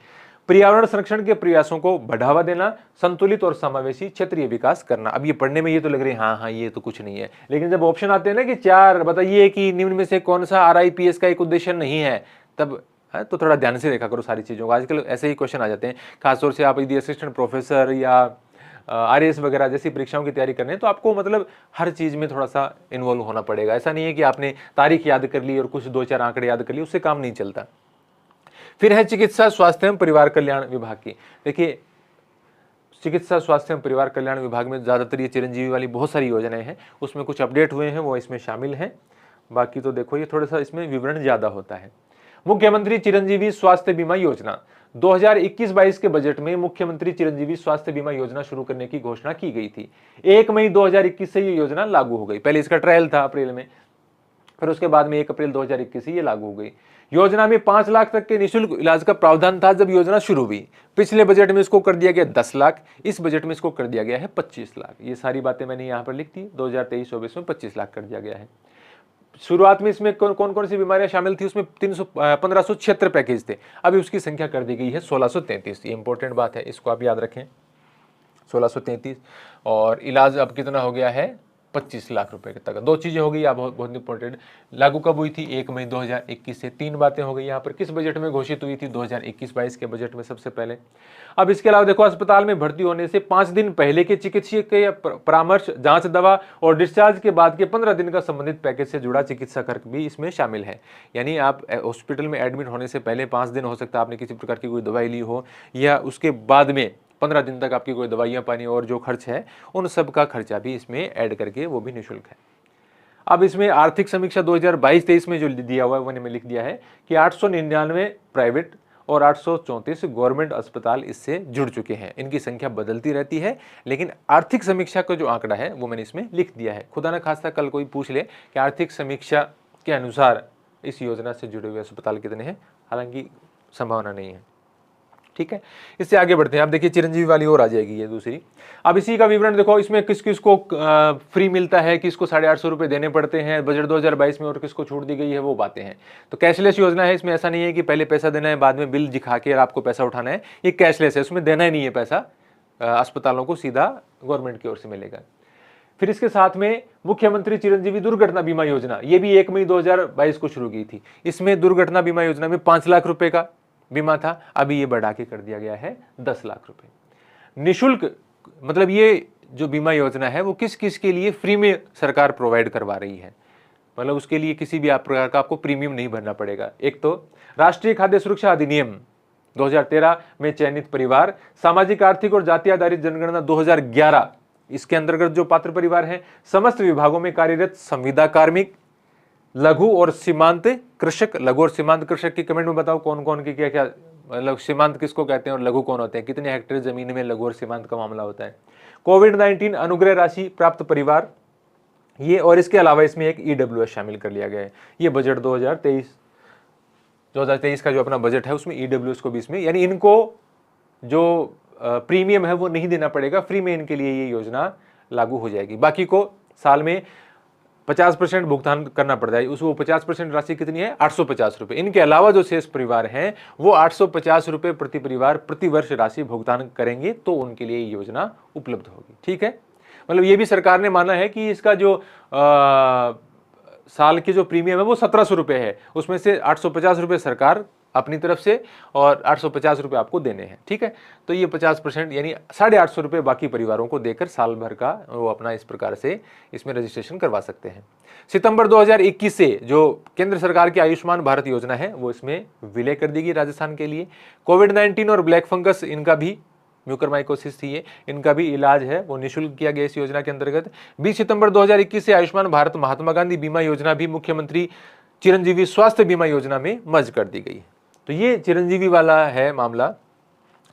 पर्यावरण संरक्षण के प्रयासों को बढ़ावा देना, संतुलित और समावेशी क्षेत्रीय विकास करना। अब ये पढ़ने में ये तो लग रही है हाँ ये तो कुछ नहीं है, लेकिन जब ऑप्शन आते हैं ना कि 4 बताइए कि निम्न में से कौन सा RIPS का एक उद्देश्य नहीं है, तब तो थोड़ा ध्यान से देखा करो सारी चीजों को। आजकल ऐसे ही क्वेश्चन आ जाते हैं, खासतौर से आप यदि असिस्टेंट प्रोफेसर या RAS वगैरह जैसी परीक्षाओं की तैयारी करनी है तो आपको मतलब हर चीज में थोड़ा सा इन्वॉल्व होना पड़ेगा। ऐसा नहीं है कि आपने तारीख याद कर ली और कुछ 2-4 आंकड़े याद कर लिए, उससे काम नहीं चलता। फिर है चिकित्सा स्वास्थ्य एवं परिवार कल्याण विभाग की। देखिए चिकित्सा स्वास्थ्य एवं परिवार कल्याण विभाग में ज्यादातर ये चिरंजीवी वाली बहुत सारी योजनाएं हैं, उसमें कुछ अपडेट हुए हैं वो इसमें शामिल हैं। बाकी तो देखो ये थोड़ा सा इसमें विवरण ज्यादा होता है। मुख्यमंत्री चिरंजीवी स्वास्थ्य बीमा योजना 2021-22 के बजट में मुख्यमंत्री चिरंजीवी स्वास्थ्य बीमा योजना शुरू करने की घोषणा की गई थी। 1 मई 2021 से ये योजना लागू हो गई। पहले इसका ट्रायल था अप्रैल में, फिर उसके बाद में 1 अप्रैल 2021 से ये लागू हो गई। योजना में 5 लाख तक के निःशुल्क इलाज का प्रावधान था जब योजना शुरू हुई। पिछले बजट में इसको कर दिया गया 10 लाख, इस बजट में इसको कर दिया गया है 25 लाख। ये सारी बातें मैंने यहाँ पर लिख दी। 2023-24 में 25 लाख कर दिया गया है। शुरुआत में इसमें कौन कौन सी बीमारियां शामिल थी, उसमें 1576 पैकेज थे, अभी उसकी संख्या कर दी गई है 1633। ये इंपॉर्टेंट बात है, इसको आप याद रखें, 1633। और इलाज अब कितना हो गया है, 25 लाख रुपए तक। 2 चीजें हो गई आप बहुत इंपॉर्टेंट। लागू कब हुई थी, 1 मई 2021 से। 3 बातें हो गई यहाँ पर। किस बजट में घोषित हुई थी, 2021-22 के बजट में सबसे पहले। अब इसके अलावा देखो, अस्पताल में भर्ती होने से 5 दिन पहले के चिकित्सकीय परामर्श, जांच दवा और डिस्चार्ज के बाद के 15 दिन का संबंधित पैकेज से जुड़ा चिकित्सा खर्च भी इसमें शामिल है। यानी आप हॉस्पिटल में एडमिट होने से पहले 5 दिन हो सकता है आपने किसी प्रकार की कोई दवाई ली हो, या उसके बाद में 15 दिन तक आपकी कोई दवाइयाँ पानी और जो खर्च है उन सब का खर्चा भी इसमें ऐड करके वो भी निःशुल्क है। अब इसमें आर्थिक समीक्षा 2022-23 में जो दिया हुआ है वो मैंने लिख दिया है कि 899 प्राइवेट और 834 गवर्नमेंट अस्पताल इससे जुड़ चुके हैं। इनकी संख्या बदलती रहती है, लेकिन आर्थिक समीक्षा का जो आंकड़ा है वो मैंने इसमें लिख दिया है। खुदा न खास्ता कल कोई पूछ ले कि आर्थिक समीक्षा के अनुसार इस योजना से जुड़े हुए अस्पताल कितने हैं, हालांकि संभावना नहीं है। ठीक है, इससे आगे बढ़ते हैं। अब देखिए चिरंजीवी वाली और आ जाएगी ये दूसरी। अब इसी का विवरण देखो, इसमें किस किस को फ्री मिलता है, किसको 850 रुपये देने पड़ते हैं बजट 2022 में, और किसको छूट दी गई है, वो बातें हैं। तो कैशलेस योजना है, इसमें ऐसा नहीं है कि पहले पैसा देना है बाद में बिल दिखा के आपको पैसा उठाना है, ये कैशलेस है, उसमें देना ही नहीं है पैसा, अस्पतालों को सीधा गवर्नमेंट की ओर से मिलेगा। फिर इसके साथ में मुख्यमंत्री चिरंजीवी दुर्घटना बीमा योजना, ये भी 1 मई 2022 को शुरू की थी। इसमें दुर्घटना बीमा योजना में 5 लाख रुपए का बीमा था, अभी ये बढ़ा के कर दिया गया है 10 लाख रुपए निःशुल्क। मतलब ये जो बीमा योजना है वो किस किस के लिए फ्री में सरकार प्रोवाइड करवा रही है, मतलब उसके लिए किसी भी प्रकार का आपको प्रीमियम नहीं भरना पड़ेगा। एक तो राष्ट्रीय खाद्य सुरक्षा अधिनियम 2013 में चयनित परिवार, सामाजिक आर्थिक और जाति आधारित जनगणना 2011, इसके अंतर्गत जो पात्र परिवार हैं, समस्त विभागों में कार्यरत संविदा कार्मिक, लघु और सीमांत कृषक। लघु और सीमांत कृषक की कमेंट में बताओ कौन कौन की क्या क्या, मतलब सीमांत किसको कहते हैं और लघु कौन होते हैं, कितने हेक्टेयर जमीन में लघु और सीमांत का मामला होता है। कोविड-19 अनुग्रह राशि प्राप्त परिवार ये, और इसके अलावा इसमें एक ईडब्ल्यूएस शामिल कर लिया गया है। ये बजट 2023 का जो अपना बजट है उसमें ईडब्ल्यूएस को भी इसमें, यानी इनको जो प्रीमियम है वो नहीं देना पड़ेगा, फ्री में इनके लिए ये योजना लागू हो जाएगी। बाकी को साल में 50% भुगतान करना पड़ता है, वो 50% राशि कितनी है, 850 रुपये। इनके अलावा जो शेष परिवार हैं वो 850 रुपये प्रति परिवार प्रति वर्ष राशि भुगतान करेंगे तो उनके लिए ये योजना उपलब्ध होगी। ठीक है, मतलब ये भी सरकार ने माना है कि इसका जो साल की जो प्रीमियम है वो 1700 रुपये है, उसमें से 850 रुपये सरकार अपनी तरफ से और 850 रुपये आपको देने हैं। ठीक है, तो ये 50% यानी 850 रुपये बाकी परिवारों को देकर साल भर का वो अपना इस प्रकार से इसमें रजिस्ट्रेशन करवा सकते हैं। सितंबर 2021 से जो केंद्र सरकार की आयुष्मान भारत योजना है वो इसमें विलय कर दी गई राजस्थान के लिए। कोविड-19 और ब्लैक फंगस, इनका भी म्यूकरमाइकोसिस थी, इनका भी इलाज है वो निःशुल्क किया गया इस योजना के अंतर्गत। 20 सितंबर 2021 से आयुष्मान भारत महात्मा गांधी बीमा योजना भी मुख्यमंत्री चिरंजीवी स्वास्थ्य बीमा योजना में मर्ज कर दी गई। तो ये चिरंजीवी वाला है मामला,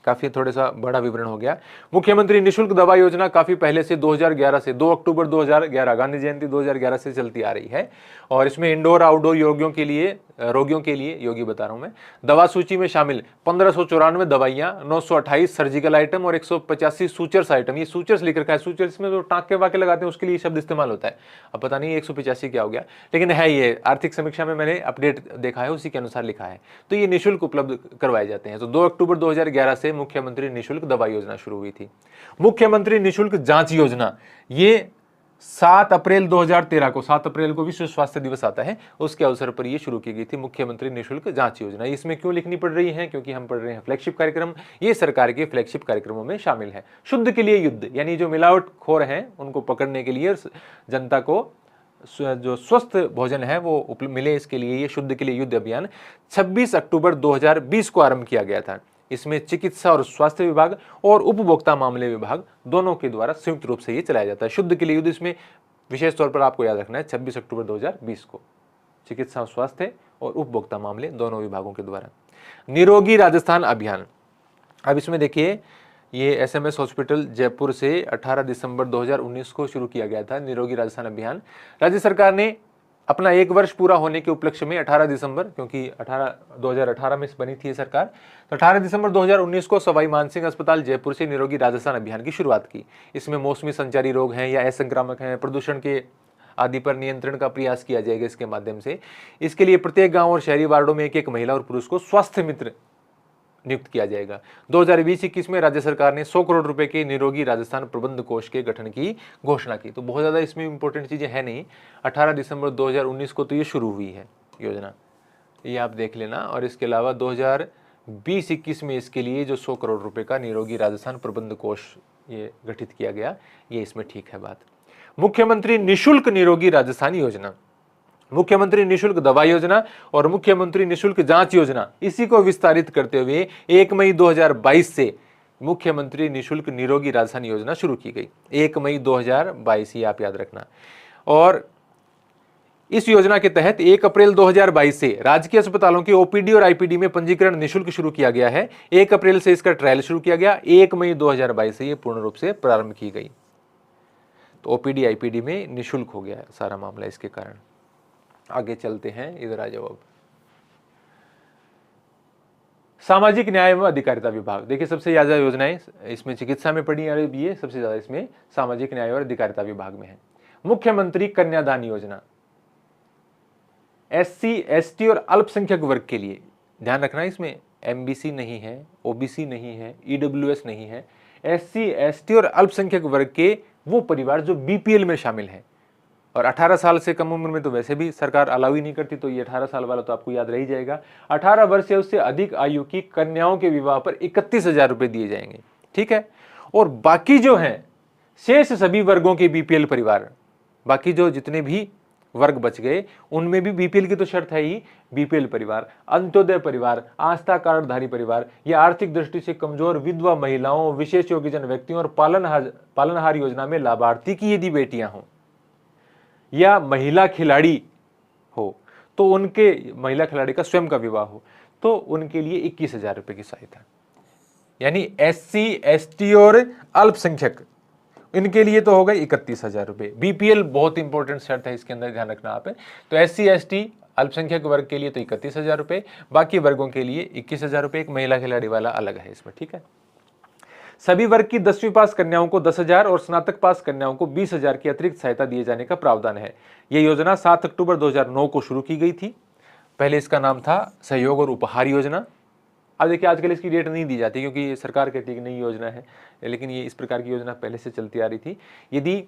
काफी थोड़ा सा बड़ा विवरण हो गया। मुख्यमंत्री निःशुल्क दवा योजना काफी पहले से 2011 से 2 अक्टूबर 2011 गांधी जयंती 2011 से चलती आ रही है, और इसमें इंडोर आउटडोर रोगियों के लिए योगी बता रहा हूं मैं, दवा सूची में शामिल 1594 दवाइयां, 928 सर्जिकल आइटम और 185 सूचर्स आइटम। ये सूचर्स लिख रखा है, सूचर्स में जो टाँके वाके लगाते हैं उसके लिए शब्द इस्तेमाल होता है, अब पता नहीं 185 क्या हो गया, लेकिन है ये आर्थिक समीक्षा में मैंने अपडेट देखा है उसी के अनुसार लिखा है। तो ये निःशुल्क उपलब्ध करवाए जाते हैं। तो 2 अक्टूबर 2011 से मुख्यमंत्री निःशुल्क दवा योजना शुरू हुई थी। मुख्यमंत्री निःशुल्क जांच योजना, ये 7 अप्रैल 2013 को, 7 अप्रैल को विश्व स्वास्थ्य दिवस आता है, उसके अवसर पर ये शुरू की गई थी मुख्यमंत्री निःशुल्क जांच योजना। इसमें क्यों लिखनी पड़ रही है, क्योंकि हम पढ़ रहे हैं फ्लैगशिप कार्यक्रम, ये सरकार के फ्लैगशिप कार्यक्रमों में शामिल है। शुद्ध के लिए युद्ध, यानी जो मिलावटखोर हैं उनको पकड़ने के लिए, जनता को जो स्वस्थ भोजन है वो मिले, इसके लिए ये शुद्ध के लिए युद्ध अभियान 26 अक्टूबर 2020 को आरंभ किया गया था। इसमें चिकित्सा और स्वास्थ्य विभाग और उपभोक्ता मामले विभाग दोनों के द्वारा संयुक्त रूप से ये चलाया जाता है। शुद्ध के लिए युद्ध इसमें विशेष तौर पर आपको याद रखना है 26 अक्टूबर 2020 को, चिकित्सा और स्वास्थ्य और उपभोक्ता मामले दोनों विभागों के द्वारा। निरोगी राजस्थान अभियान, अब इसमें देखिए ये एसएमएस हॉस्पिटल जयपुर से 18 दिसंबर 2019 को शुरू किया गया था निरोगी राजस्थान अभियान। राज्य सरकार ने अपना 1 वर्ष पूरा होने के उपलक्ष्य में 18 दिसंबर, क्योंकि 2018 में बनी थी सरकार, तो 18 दिसंबर 2019 को सवाई मानसिंह अस्पताल जयपुर से निरोगी राजस्थान अभियान की शुरुआत की। इसमें मौसमी संचारी रोग हैं या असंक्रामक हैं, प्रदूषण के आदि पर नियंत्रण का प्रयास किया जाएगा इसके माध्यम से। इसके लिए प्रत्येक गांव और शहरी वार्डों में एक महिला और पुरुष को स्वास्थ्य मित्र नियुक्त किया जाएगा। 2020-21 में राज्य सरकार ने 100 करोड़ रुपए के निरोगी राजस्थान प्रबंध कोष के गठन की घोषणा की। तो बहुत ज़्यादा इसमें इंपॉर्टेंट चीज़ें है नहीं, 18 दिसंबर 2019 को तो ये शुरू हुई है योजना, ये आप देख लेना। और इसके अलावा 2020-21 में इसके लिए जो 100 करोड़ रुपए का निरोगी राजस्थान प्रबंध कोष ये गठित किया गया, ये इसमें ठीक है बात। मुख्यमंत्री निःशुल्क निरोगी राजस्थान योजना, मुख्यमंत्री निःशुल्क दवा योजना और मुख्यमंत्री निःशुल्क जांच योजना, इसी को विस्तारित करते हुए 1 मई 2022 से मुख्यमंत्री निःशुल्क निरोगी राजस्थान योजना शुरू की गई। 1 मई 2022, ये आप याद रखना। और इस योजना के तहत 1 अप्रैल 2022 से राजकीय अस्पतालों के ओपीडी और आईपीडी में पंजीकरण निःशुल्क शुरू किया गया है। 1 अप्रैल से इसका ट्रायल शुरू किया गया, 1 मई 2022 से ये पूर्ण रूप से प्रारंभ की गई। तो ओपीडी आईपीडी में निःशुल्क हो गया सारा मामला इसके कारण। आगे चलते हैं, इधर आ जाओ। अब सामाजिक न्याय व अधिकारिता विभाग, देखिए सबसे ज्यादा योजनाएं इसमें चिकित्सा में पड़ी और ये सबसे ज्यादा इसमें सामाजिक न्याय और अधिकारिता विभाग में है। मुख्यमंत्री कन्यादान योजना, SC ST और अल्पसंख्यक वर्ग के लिए, ध्यान रखना इसमें MBC नहीं है, OBC नहीं है, EWS नहीं है, SC ST और अल्पसंख्यक वर्ग के वो परिवार जो BPL में शामिल है। और 18 साल से कम उम्र में तो वैसे भी सरकार अलाउ ही नहीं करती, तो ये 18 साल वाला तो आपको याद रह ही जाएगा। 18 वर्ष या उससे अधिक आयु की कन्याओं के विवाह पर 31,000 रुपए दिए जाएंगे, ठीक है। और बाकी जो हैं शेष सभी वर्गों के BPL परिवार, बाकी जो जितने भी वर्ग बच गए उनमें भी BPL की तो शर्त है ही, BPL परिवार, अंत्योदय परिवार, आस्था कार्डधारी परिवार या आर्थिक दृष्टि से कमजोर विधवा महिलाओं, विशेष योग्यजन व्यक्तियों और पालनहार योजना में लाभार्थी की यदि बेटियां हों या महिला खिलाड़ी हो, तो उनके, महिला खिलाड़ी का स्वयं का विवाह हो, तो उनके लिए 21,000 रुपए की सहायता। यानी SC ST और अल्पसंख्यक इनके लिए तो हो गए 31,000 रुपए। BPL बहुत इंपॉर्टेंट शर्त है, इसके अंदर ध्यान रखना आप है। तो SC ST अल्पसंख्यक वर्ग के लिए तो 31,000 रुपए, बाकी वर्गों के लिए 21,000 रुपए, एक महिला खिलाड़ी वाला अलग है इसमें, ठीक है। सभी वर्ग की 10वीं पास कन्याओं को 10,000 और स्नातक पास कन्याओं को 20,000 की अतिरिक्त सहायता दिए जाने का प्रावधान है। यह योजना 7 अक्टूबर 2009 को शुरू की गई थी। पहले इसका नाम था सहयोग और उपहार योजना। अब देखिए आजकल इसकी डेट नहीं दी जाती क्योंकि ये सरकार कहती है कि नई योजना है, लेकिन ये इस प्रकार की योजना पहले से चलती आ रही थी। यदि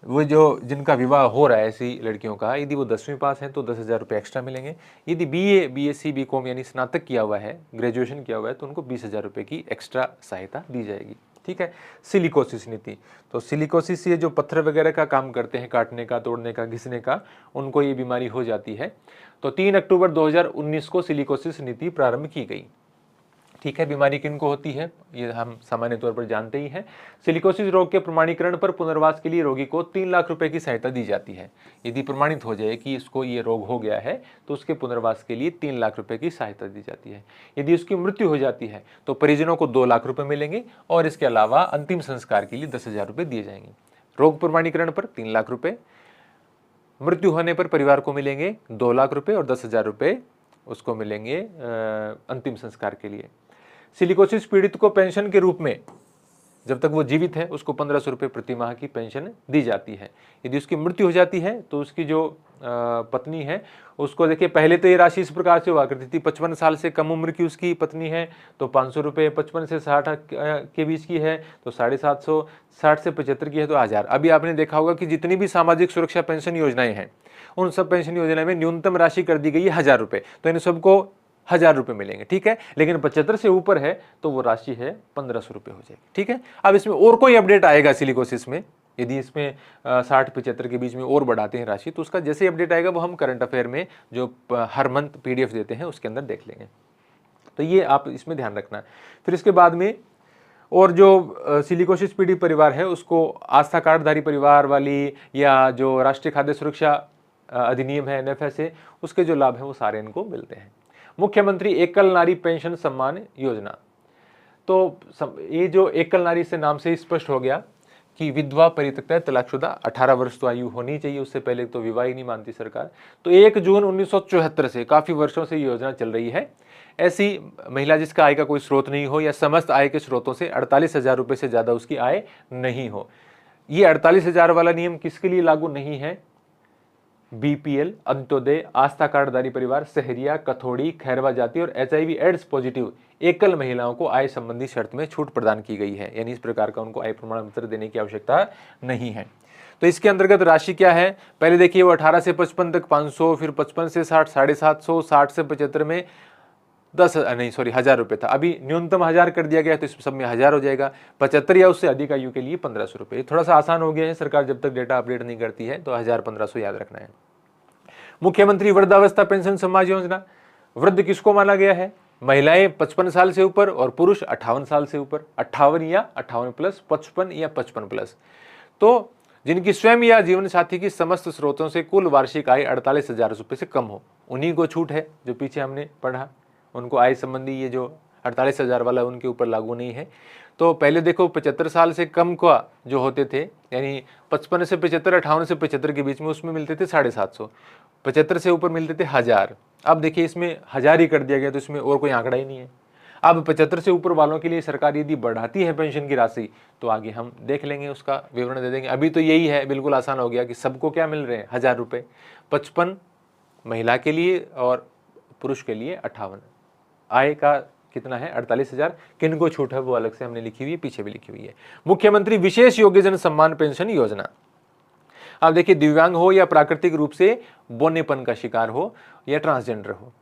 वो जो जिनका विवाह हो रहा है ऐसी लड़कियों का, यदि वो 10वीं पास हैं तो 10,000 रुपये एक्स्ट्रा मिलेंगे। यदि BA BSc BCom यानी स्नातक किया हुआ है, ग्रेजुएशन किया हुआ है, तो उनको 20,000 रुपये की एक्स्ट्रा सहायता दी जाएगी, ठीक है। सिलिकोसिस नीति, तो सिलिकोसिस ये जो पत्थर वगैरह का काम करते हैं, काटने का, तोड़ने का, घिसने का, उनको ये बीमारी हो जाती है। तो 3 अक्टूबर 2019 को सिलिकोसिस नीति प्रारंभ की गई, ठीक है। बीमारी किनको होती है ये हम सामान्य तौर पर जानते ही हैं। सिलिकोसिस रोग के प्रमाणीकरण पर पुनर्वास के लिए रोगी को 3 लाख रुपए की सहायता दी जाती है। यदि प्रमाणित हो जाए कि इसको ये रोग हो गया है तो उसके पुनर्वास के लिए 3 लाख रुपए की सहायता दी जाती है। यदि उसकी मृत्यु हो जाती है तो परिजनों को 2 लाख रुपए मिलेंगे और इसके अलावा अंतिम संस्कार के लिए 10,000 रुपए दिए जाएंगे। रोग प्रमाणीकरण पर 3 लाख रुपए, मृत्यु होने पर परिवार को मिलेंगे 2 लाख रुपए और 10,000 रुपए उसको मिलेंगे अंतिम संस्कार के लिए। सिलिकोसिस पीड़ित को पेंशन के रूप में, जब तक वो जीवित है, उसको 1,500 रुपये प्रति माह की पेंशन दी जाती है। यदि उसकी मृत्यु हो जाती है तो उसकी जो पत्नी है उसको, देखिए पहले तो ये राशि इस प्रकार से हुआ करती थी, 55 साल से कम उम्र की उसकी पत्नी है तो 500 रुपये, 55 से 60 के बीच की है तो 750, 60 से 75 की है तो 1,000। अभी आपने देखा होगा कि जितनी भी सामाजिक सुरक्षा पेंशन योजनाएं हैं उन सब पेंशन योजना में न्यूनतम राशि कर दी गई है 1,000 रुपये, तो इन सबको 1,000 रुपये मिलेंगे, ठीक है। लेकिन 75 से ऊपर है तो वो राशि है 1,500 रुपये हो जाएगी, ठीक है। अब इसमें और कोई अपडेट आएगा सिलिकोसिस में, यदि इसमें 60-75 के बीच में और बढ़ाते हैं राशि तो उसका जैसे अपडेट आएगा वो हम करंट अफेयर में जो हर मंथ PDF देते हैं उसके अंदर देख लेंगे। तो ये आप इसमें ध्यान रखना है। फिर इसके बाद में और जो सिलिकोसिस पीड़ित परिवार है उसको आस्था कार्डधारी परिवार वाली या जो राष्ट्रीय खाद्य सुरक्षा अधिनियम है NFS, उसके जो लाभ है वो सारे इनको मिलते हैं। मुख्यमंत्री एकल नारी पेंशन सम्मान योजना, तो ये जो एकल नारी से नाम से स्पष्ट हो गया कि विधवा, परित्यक्ता, तलाकशुदा, 18 वर्ष तो आयु होनी चाहिए, उससे पहले तो विवाह ही नहीं मानती सरकार। तो 1 जून 1974 से काफी वर्षों से ये योजना चल रही है। ऐसी महिला जिसका आय का कोई स्रोत नहीं हो या समस्त आय के स्रोतों से 48,000 रुपये से ज्यादा उसकी आय नहीं हो। ये 48,000 वाला नियम किसके लिए लागू नहीं है? BPL, अंत्योदय, आस्था कार्डधारी परिवार, सहरिया, कथोड़ी, खैरवा जाति और HIV एड्स पॉजिटिव एकल महिलाओं को आय संबंधी शर्त में छूट प्रदान की गई है, यानी इस प्रकार का उनको आय प्रमाण पत्र देने की आवश्यकता नहीं है। तो इसके अंतर्गत राशि क्या है? पहले देखिए वो 18 से 55 तक 500, फिर 55 से 60 750, 60 से 75 में 1,000 रुपये था। अभी न्यूनतम 1,000 कर दिया गया तो इस सब में 1,000 हो जाएगा। 75 या उससे अधिक आयु के लिए 1,500 रुपये। थोड़ा सा आसान हो गया है, सरकार जब तक डेटा अपडेट नहीं करती है तो 1,000-1,500 याद रखना है। मुख्यमंत्री वृद्धावस्था पेंशन सम्मान योजना, वृद्ध किसको माना गया है? महिलाएं 55 साल से ऊपर और पुरुष 58 साल से ऊपर, 58 या 58+, 55 या 55+। तो जिनकी स्वयं या जीवन साथी की समस्त स्रोतों से कुल वार्षिक आय 48,000 रुपये से कम हो, उन्हीं को छूट है। जो पीछे हमने पढ़ा उनको आय संबंधी ये जो 48,000 वाला उनके ऊपर लागू नहीं है। तो पहले देखो 75 साल से कम का जो होते थे, यानी 55 से 75, 58 से 75 के बीच में, उसमें मिलते थे 750, 75 से ऊपर मिलते थे 1,000। अब देखिए इसमें 1,000 ही कर दिया गया तो इसमें और कोई आंकड़ा ही नहीं है। अब 75 से ऊपर वालों के लिए सरकार यदि बढ़ाती है पेंशन की राशि तो आगे हम देख लेंगे, उसका विवरण दे देंगे। अभी तो यही है, बिल्कुल आसान हो गया कि सबको क्या मिल रहे हैं, 1000 रुपये, 55 महिला के लिए और पुरुष के लिए 58। आय का कितना है, 48,000। किनको छूट है वो अलग से हमने लिखी हुई है, पीछे भी लिखी हुई है। मुख्यमंत्री विशेष योग्यजन सम्मान पेंशन योजना। अब देखिए, दिव्यांग हो या प्राकृतिक रूप से बौनेपन का शिकार हो या ट्रांसजेंडर हो,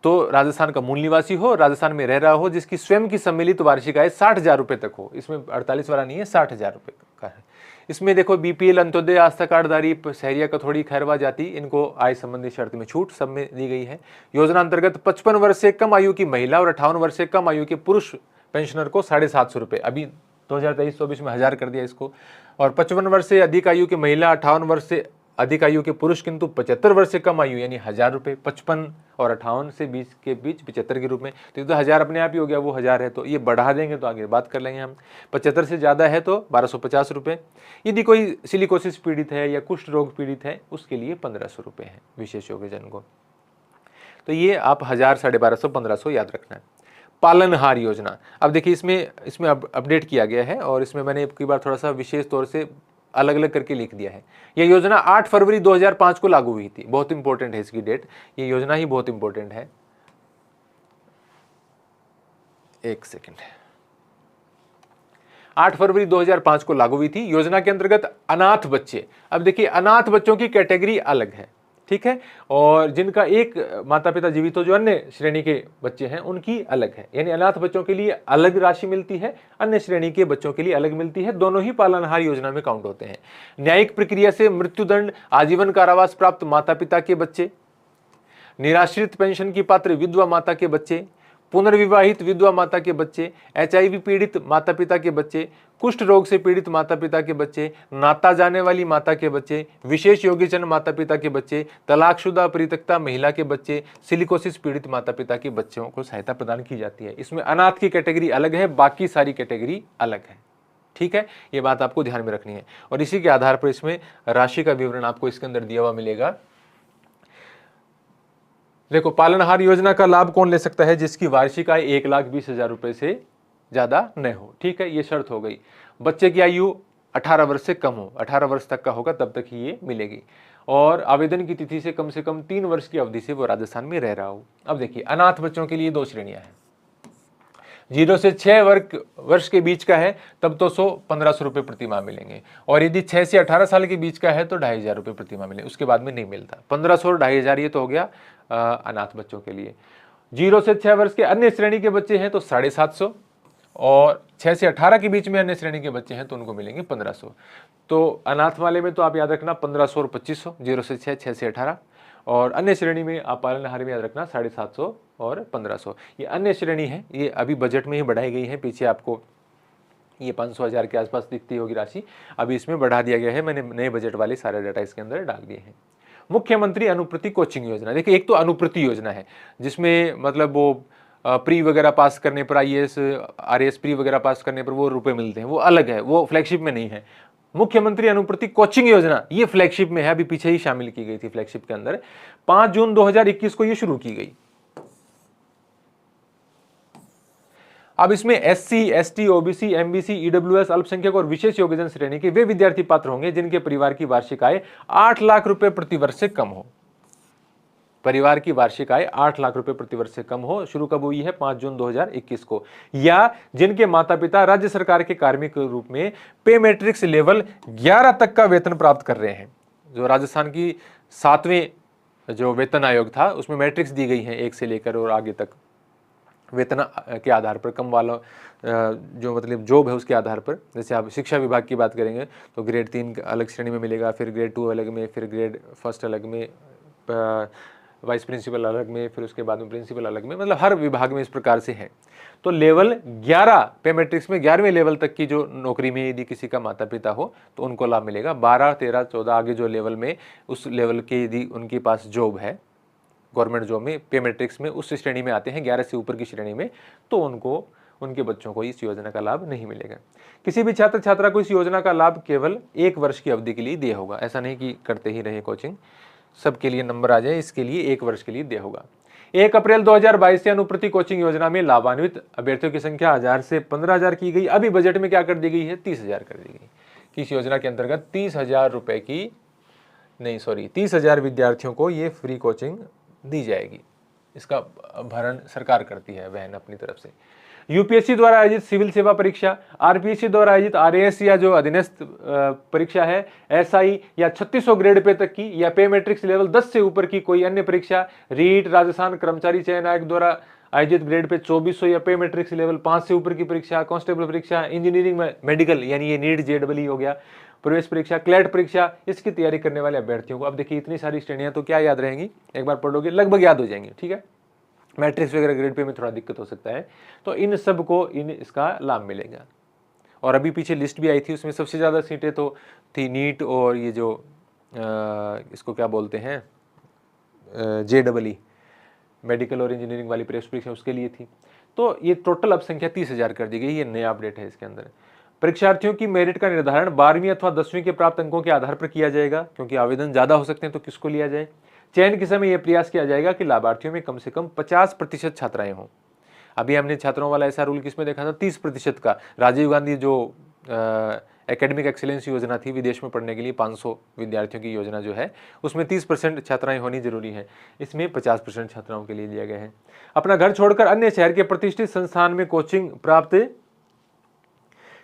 तो राजस्थान का मूल निवासी हो, राजस्थान में रह रहा हो, जिसकी स्वयं की सम्मिलित वार्षिक आय 60,000 रुपए तक हो। इसमें 48 वाला नहीं है, 60,000 रुपए का है। इसमें देखो, बीपीएल, अंत्योदय, आस्था कार्डधारी, सहरिया, कथोड़ी, खैरवा जाति, इनको आय संबंधी शर्त में छूट सब में दी गई है। योजना अंतर्गत 55 वर्ष से कम आयु की महिला और 58 वर्ष से कम आयु के पुरुष पेंशनर को 750 रुपए, अभी 2023-24 में 1000 कर दिया इसको। और 55 वर्ष से अधिक आयु की महिला, 58 वर्ष से अधिक आयु के पुरुष किंतु 75 वर्ष से कम आयु, यानी 1000 रुपये, 55 और 58 से 20 के बीच 75 के रूप में। तो ये तो 1000 अपने आप ही हो गया, वो 1000 है, तो ये बढ़ा देंगे तो आगे बात कर लेंगे हम। 75 से ज़्यादा है तो 1250 रुपये। यदि कोई सिलिकोसिस पीड़ित है या कुष्ठ रोग पीड़ित है उसके लिए 1500 रुपये है विशेष योग्यजन को। तो ये आप 1000, 1250, 1500 याद रखना है। पालनहार योजना, अब देखिए इसमें अपडेट किया गया है और इसमें मैंने एक बार थोड़ा सा विशेष तौर से अलग अलग करके लिख दिया है। यह योजना 8 फरवरी 2005 को लागू हुई थी। बहुत इंपॉर्टेंट है इसकी डेट, ये योजना ही बहुत इंपॉर्टेंट है। एक सेकंड, 8 फरवरी 2005 को लागू हुई थी। योजना के अंतर्गत अनाथ बच्चे, अब देखिए अनाथ बच्चों की कैटेगरी अलग है, ठीक है, और जिनका एक माता पिता जीवित हो, जो अन्य श्रेणी के बच्चे हैं उनकी अलग है। यानी अनाथ बच्चों के लिए अलग राशि मिलती है, अन्य श्रेणी के बच्चों के लिए अलग मिलती है। दोनों ही पालनहार योजना में काउंट होते हैं। न्यायिक प्रक्रिया से मृत्युदंड, आजीवन कारावास प्राप्त माता पिता के बच्चे, निराश्रित पेंशन की पात्र विधवा माता के बच्चे, पुनर्विवाहित विधवा माता के बच्चे, एचआईवी पीड़ित माता पिता के बच्चे, कुष्ठ रोग से पीड़ित माता पिता के बच्चे, नाता जाने वाली माता के बच्चे, विशेष योग्यजन माता पिता के बच्चे, तलाकशुदा परित्यक्ता महिला के बच्चे, सिलिकोसिस पीड़ित माता पिता के बच्चों को सहायता प्रदान की जाती है। इसमें अनाथ की कैटेगरी अलग है, बाकी सारी कैटेगरी अलग है, ठीक है, ये बात आपको ध्यान में रखनी है। और इसी के आधार पर इसमें राशि का विवरण आपको इसके अंदर दिया हुआ मिलेगा। देखो, पालनहार योजना का लाभ कौन ले सकता है, जिसकी वार्षिक आय 1,20,000 रुपए से ज्यादा न हो, ठीक है, ये शर्त हो गई। बच्चे की आयु 18 वर्ष से कम हो, 18 वर्ष तक का होगा तब तक ही ये मिलेगी, और आवेदन की तिथि से कम 3 वर्ष की अवधि से वो राजस्थान में रह रहा हो। अब देखिए, अनाथ बच्चों के लिए 2 श्रेणियां हैं। 0 से 6 वर्ष के बीच का है तब तो 100-1500 रुपये प्रति माह मिलेंगे, और यदि 6 से 18 साल के बीच का है तो 2,500 रुपये प्रति माह मिलेंगे, उसके बाद में नहीं मिलता। 1500 और 2,500 ये तो हो गया अनाथ बच्चों के लिए। 0 से 6 वर्ष के अन्य श्रेणी के बच्चे हैं तो 750, और 6 से 18 के बीच में अन्य श्रेणी के बच्चे हैं तो उनको मिलेंगे 1500। तो अनाथ वाले में तो आप याद रखना 1500 और 2500, 0 से 6, 6 से 18, और अन्य श्रेणी में आप पालनहार में याद रखना 750 और 1500। ये अन्य श्रेणी है, ये अभी बजट में ही बढ़ाई गई है। पीछे आपको ये 500,000 के आसपास दिखती होगी राशि, अभी इसमें बढ़ा दिया गया है। मैंने नए बजट वाले सारे डाटा इसके अंदर डाल दिए हैं। मुख्यमंत्री अनुप्रति कोचिंग योजना, देखिए एक तो अनुप्रति योजना है जिसमें मतलब वो प्री वगैरह पास करने पर, IAS RAS प्री वगैरह पास करने पर वो रुपए मिलते हैं, वो अलग है, वो फ्लैगशिप में नहीं है। मुख्यमंत्री अनुप्रति कोचिंग योजना ये फ्लैगशिप में है, अभी पीछे ही शामिल की गई थी फ्लैगशिप के अंदर। 5 जून 2021 को ये शुरू की गई। अब इसमें SC, ST, OBC, MBC, EWS, अल्पसंख्यक और विशेष योग्यजन श्रेणी के वे विद्यार्थी पात्र होंगे जिनके परिवार की वार्षिक आय 8 लाख रुपए प्रति वर्ष से कम हो। परिवार की वार्षिक आय 8 लाख रुपए प्रति वर्ष से कम हो। शुरू कब हुई है? 5 जून 2021 को। या जिनके माता पिता राज्य सरकार के कार्मिक रूप में पे मैट्रिक्स लेवल 11 तक का वेतन प्राप्त कर रहे हैं। जो राजस्थान की 7वें जो वेतन आयोग था उसमें मैट्रिक्स दी गई है 1 से लेकर और आगे तक, वेतन के आधार पर, कम वाला जो मतलब जॉब है उसके आधार पर। जैसे आप शिक्षा विभाग की बात करेंगे तो ग्रेड 3 अलग श्रेणी में मिलेगा, फिर ग्रेड 2 अलग में, फिर ग्रेड 1 अलग में, वाइस प्रिंसिपल अलग में, फिर उसके बाद में प्रिंसिपल अलग में, मतलब हर विभाग में इस प्रकार से है। तो लेवल 11 पे मैट्रिक्स में 11वें लेवल तक की जो नौकरी में यदि किसी का माता पिता हो तो उनको लाभ मिलेगा। 12, 13, 14 आगे जो लेवल में, उस लेवल के यदि उनके पास जॉब है गवर्नमेंट जॉब में, पे मैट्रिक्स में उस श्रेणी में आते हैं 11 से ऊपर की श्रेणी में, तो उनको, उनके बच्चों को इस योजना का लाभ नहीं मिलेगा। किसी भी छात्र छात्रा को इस योजना का लाभ केवल 1 वर्ष की अवधि के लिए दिया होगा। ऐसा नहीं कि करते ही रहे कोचिंग, सबके लिए नंबर आ जाए, इसके लिए 1 वर्ष के लिए दिया होगा। 1 अप्रैल 2022 से अनुप्रति कोचिंग योजना में लाभान्वित अभ्यर्थियों की संख्या 1000 से 15,000 की गई। अभी बजट में क्या कर दी गई है, 30,000 कर दी गई। किस योजना के अंतर्गत 30,000 रुपए की, नहीं सॉरी 30,000 विद्यार्थियों को ये फ्री कोचिंग दी जाएगी। इसका भरण सरकार करती है वहन अपनी तरफ से। यूपीएससी द्वारा आयोजित सिविल सेवा परीक्षा, आरपीएससी द्वारा आयोजित आरएएस या जो अधीनस्थ परीक्षा है, एसआई या 3600 ग्रेड पे तक की, या पे मैट्रिक्स लेवल 10 से ऊपर की कोई अन्य परीक्षा, रीट राजस्थान कर्मचारी चयन आयोग द्वारा आयोजित ग्रेड पे 2400 या पे मैट्रिक्स लेवल 5 से ऊपर की परीक्षा, कांस्टेबल परीक्षा, इंजीनियरिंग मेडिकल यानी ये नीट जेडबल हो गया, प्रवेश परीक्षा, क्लैट परीक्षा, इसकी तैयारी करने वाले अभ्यर्थियों को, अब देखिए इतनी सारी श्रेणियां तो क्या याद रहेंगी, एक बार पढ़ोगे लगभग याद हो जाएंगी, ठीक है। मैट्रिक्स वगैरह ग्रेड पे में थोड़ा दिक्कत हो सकता है, तो इन सब को इसका लाभ मिलेगा। और अभी पीछे लिस्ट भी आई थी, उसमें सबसे ज़्यादा सीटें तो थी नीट और ये जो इसको क्या बोलते हैं जेडबल मेडिकल और इंजीनियरिंग वाली प्रवेश परीक्षा, उसके लिए थी। तो ये टोटल अब संख्या 30,000 कर दी गई, ये नया अपडेट है इसके अंदर। परीक्षार्थियों की मेरिट का निर्धारण 12वीं अथवा 10वीं के प्राप्त अंकों के आधार पर किया जाएगा, क्योंकि आवेदन ज़्यादा हो सकते हैं तो किसको लिया जाए। चयन के समय यह प्रयास किया जाएगा कि लाभार्थियों में कम से कम 50% छात्राएं हों। अभी हमने छात्रों वाला ऐसा रूल किसमें देखा था, 30% का। राजीव गांधी जो एकेडमिक एक्सीलेंस योजना थी विदेश में पढ़ने के लिए 500 विद्यार्थियों की योजना जो है, उसमें 30% छात्राएं होनी जरूरी है, इसमें 50% छात्राओं के लिए लिया गया है। अपना घर छोड़कर अन्य शहर के प्रतिष्ठित संस्थान में कोचिंग प्राप्त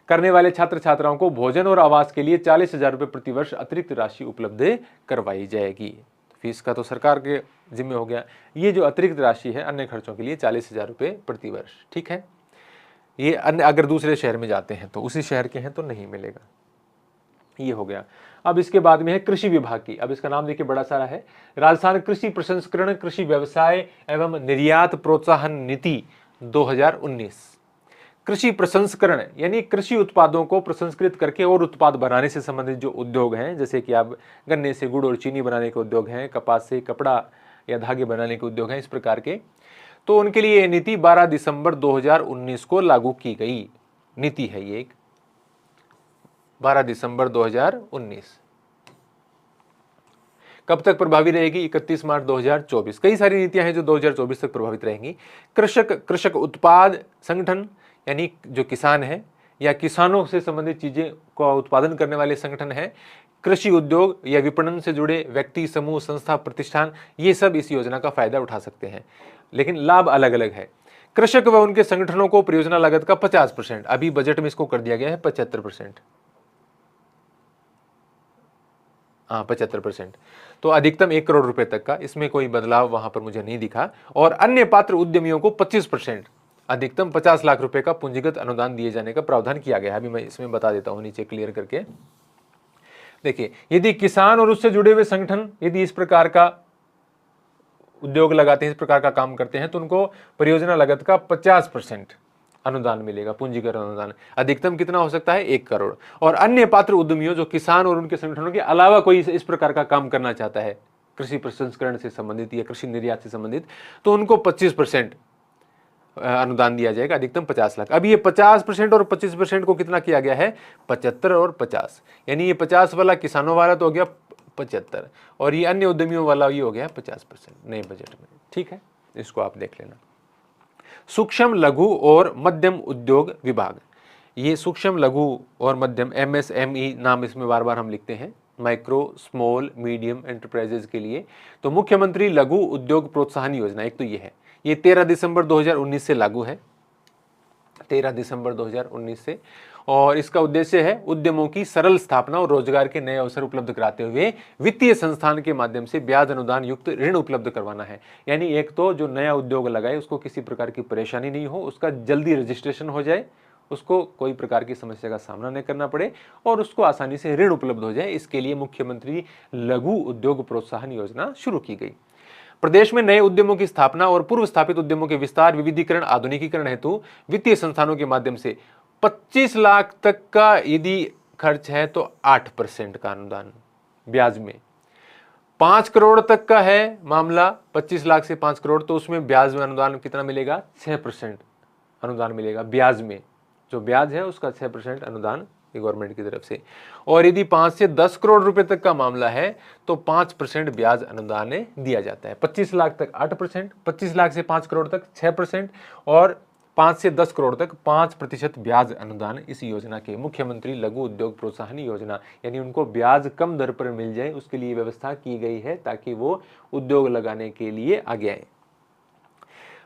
करने वाले छात्र छात्राओं को भोजन और आवास के लिए 40,000 रुपये प्रतिवर्ष अतिरिक्त राशि उपलब्ध करवाई जाएगी। फीस का तो सरकार के जिम्मे हो गया, ये जो अतिरिक्त राशि है अन्य खर्चों के लिए 40,000 रुपये प्रतिवर्ष, ठीक है। ये अन्य अगर दूसरे शहर में जाते हैं तो, उसी शहर के हैं तो नहीं मिलेगा, ये हो गया। अब इसके बाद में है कृषि विभाग की, अब इसका नाम देखिए बड़ा सारा है, राजस्थान कृषि प्रसंस्करण, कृषि व्यवसाय एवं निर्यात प्रोत्साहन नीति 2019। कृषि प्रसंस्करण यानी कृषि उत्पादों को प्रसंस्कृत करके और उत्पाद बनाने से संबंधित जो उद्योग हैं, जैसे कि आप गन्ने से गुड़ और चीनी बनाने के उद्योग हैं, कपास से कपड़ा या धागे बनाने के उद्योग हैं, इस प्रकार के, तो उनके लिए ये नीति 12 दिसंबर 2019 को लागू की गई नीति है। ये 12 दिसंबर 2019 कब तक प्रभावी रहेगी, 31 मार्च 2024। कई सारी नीतियां हैं जो 2024 तक प्रभावित रहेंगी। कृषक उत्पाद संगठन यानी जो किसान है या किसानों से संबंधित चीजें का उत्पादन करने वाले संगठन है, कृषि उद्योग या विपणन से जुड़े व्यक्ति समूह संस्था प्रतिष्ठान, ये सब इस योजना का फायदा उठा सकते हैं, लेकिन लाभ अलग अलग है। कृषक व उनके संगठनों को परियोजना लागत का 50%, अभी बजट में इसको कर दिया गया है 75%, हाँ 75%, तो अधिकतम 1 करोड़ रुपए तक का, इसमें कोई बदलाव वहां पर मुझे नहीं दिखा। और अन्य पात्र उद्यमियों को 25%, अधिकतम 50 लाख रुपए का पूंजीगत अनुदान दिए जाने का प्रावधान किया गया है। अभी मैं इसमें बता देता हूं नीचे क्लियर करके। देखिए, यदि किसान और उससे जुड़े हुए संगठन यदि इस प्रकार का उद्योग लगाते हैं, इस प्रकार का काम करते हैं, तो उनको परियोजना लागत का 50% अनुदान मिलेगा, पूंजीगत अनुदान। अधिकतम कितना हो सकता है, 1 करोड़। और अन्य पात्र उद्यमियों जो किसान और उनके संगठनों के अलावा कोई इस प्रकार का काम करना चाहता है, कृषि प्रसंस्करण से संबंधित या कृषि निर्यात से संबंधित, तो उनको 25% अनुदान दिया जाएगा, अधिकतम 50 लाख। अब ये 50% और 25% को कितना किया गया है, 75 और 50, यानी ये 50 वाला किसानों वाला तो हो गया 75, और ये अन्य उद्यमियों वाला ये हो गया 50% नए बजट में, ठीक है। इसको आप देख लेना। सूक्ष्म लघु और मध्यम उद्योग विभाग, ये सूक्ष्म लघु और मध्यम MSME नाम इसमें बार बार हम लिखते हैं, माइक्रो स्मॉल मीडियम एंटरप्राइजेज के लिए। तो मुख्यमंत्री लघु उद्योग प्रोत्साहन योजना, एक तो ये है, ये 13 दिसंबर 2019 से लागू है, 13 दिसंबर 2019 से। और इसका उद्देश्य है उद्यमों की सरल स्थापना और रोजगार के नए अवसर उपलब्ध कराते हुए वित्तीय संस्थान के माध्यम से ब्याज अनुदान युक्त ऋण उपलब्ध करवाना है। यानी एक तो जो नया उद्योग लगाए उसको किसी प्रकार की परेशानी नहीं हो, उसका जल्दी रजिस्ट्रेशन हो जाए, उसको कोई प्रकार की समस्या का सामना नहीं करना पड़े और उसको आसानी से ऋण उपलब्ध हो जाए। इसके लिए मुख्यमंत्री लघु उद्योग प्रोत्साहन योजना शुरू की गई। प्रदेश में नए उद्यमों की स्थापना और पूर्व स्थापित उद्यमों के विस्तार, विविधीकरण, आधुनिकीकरण हेतु वित्तीय संस्थानों के माध्यम से 25 लाख तक का यदि खर्च है तो 8% का अनुदान ब्याज में। 5 करोड़ तक का है मामला, 25 लाख से 5 करोड़, तो उसमें ब्याज में अनुदान कितना मिलेगा, 6% अनुदान मिलेगा ब्याज में। जो ब्याज है उसका 6% अनुदान ये गवर्नमेंट की तरफ से। और यदि 5 से 10 करोड़ रुपए तक का मामला है तो 5% ब्याज अनुदान दिया जाता है। 25 लाख तक 8%, 25 लाख से 5 करोड़ तक 6% और 5 से 10 करोड़ तक 5% ब्याज अनुदान इस योजना के। मुख्यमंत्री लघु उद्योग प्रोत्साहन योजना, यानी उनको ब्याज कम दर पर मिल जाए उसके लिए व्यवस्था की गई है ताकि वो उद्योग लगाने के लिए आगे आए।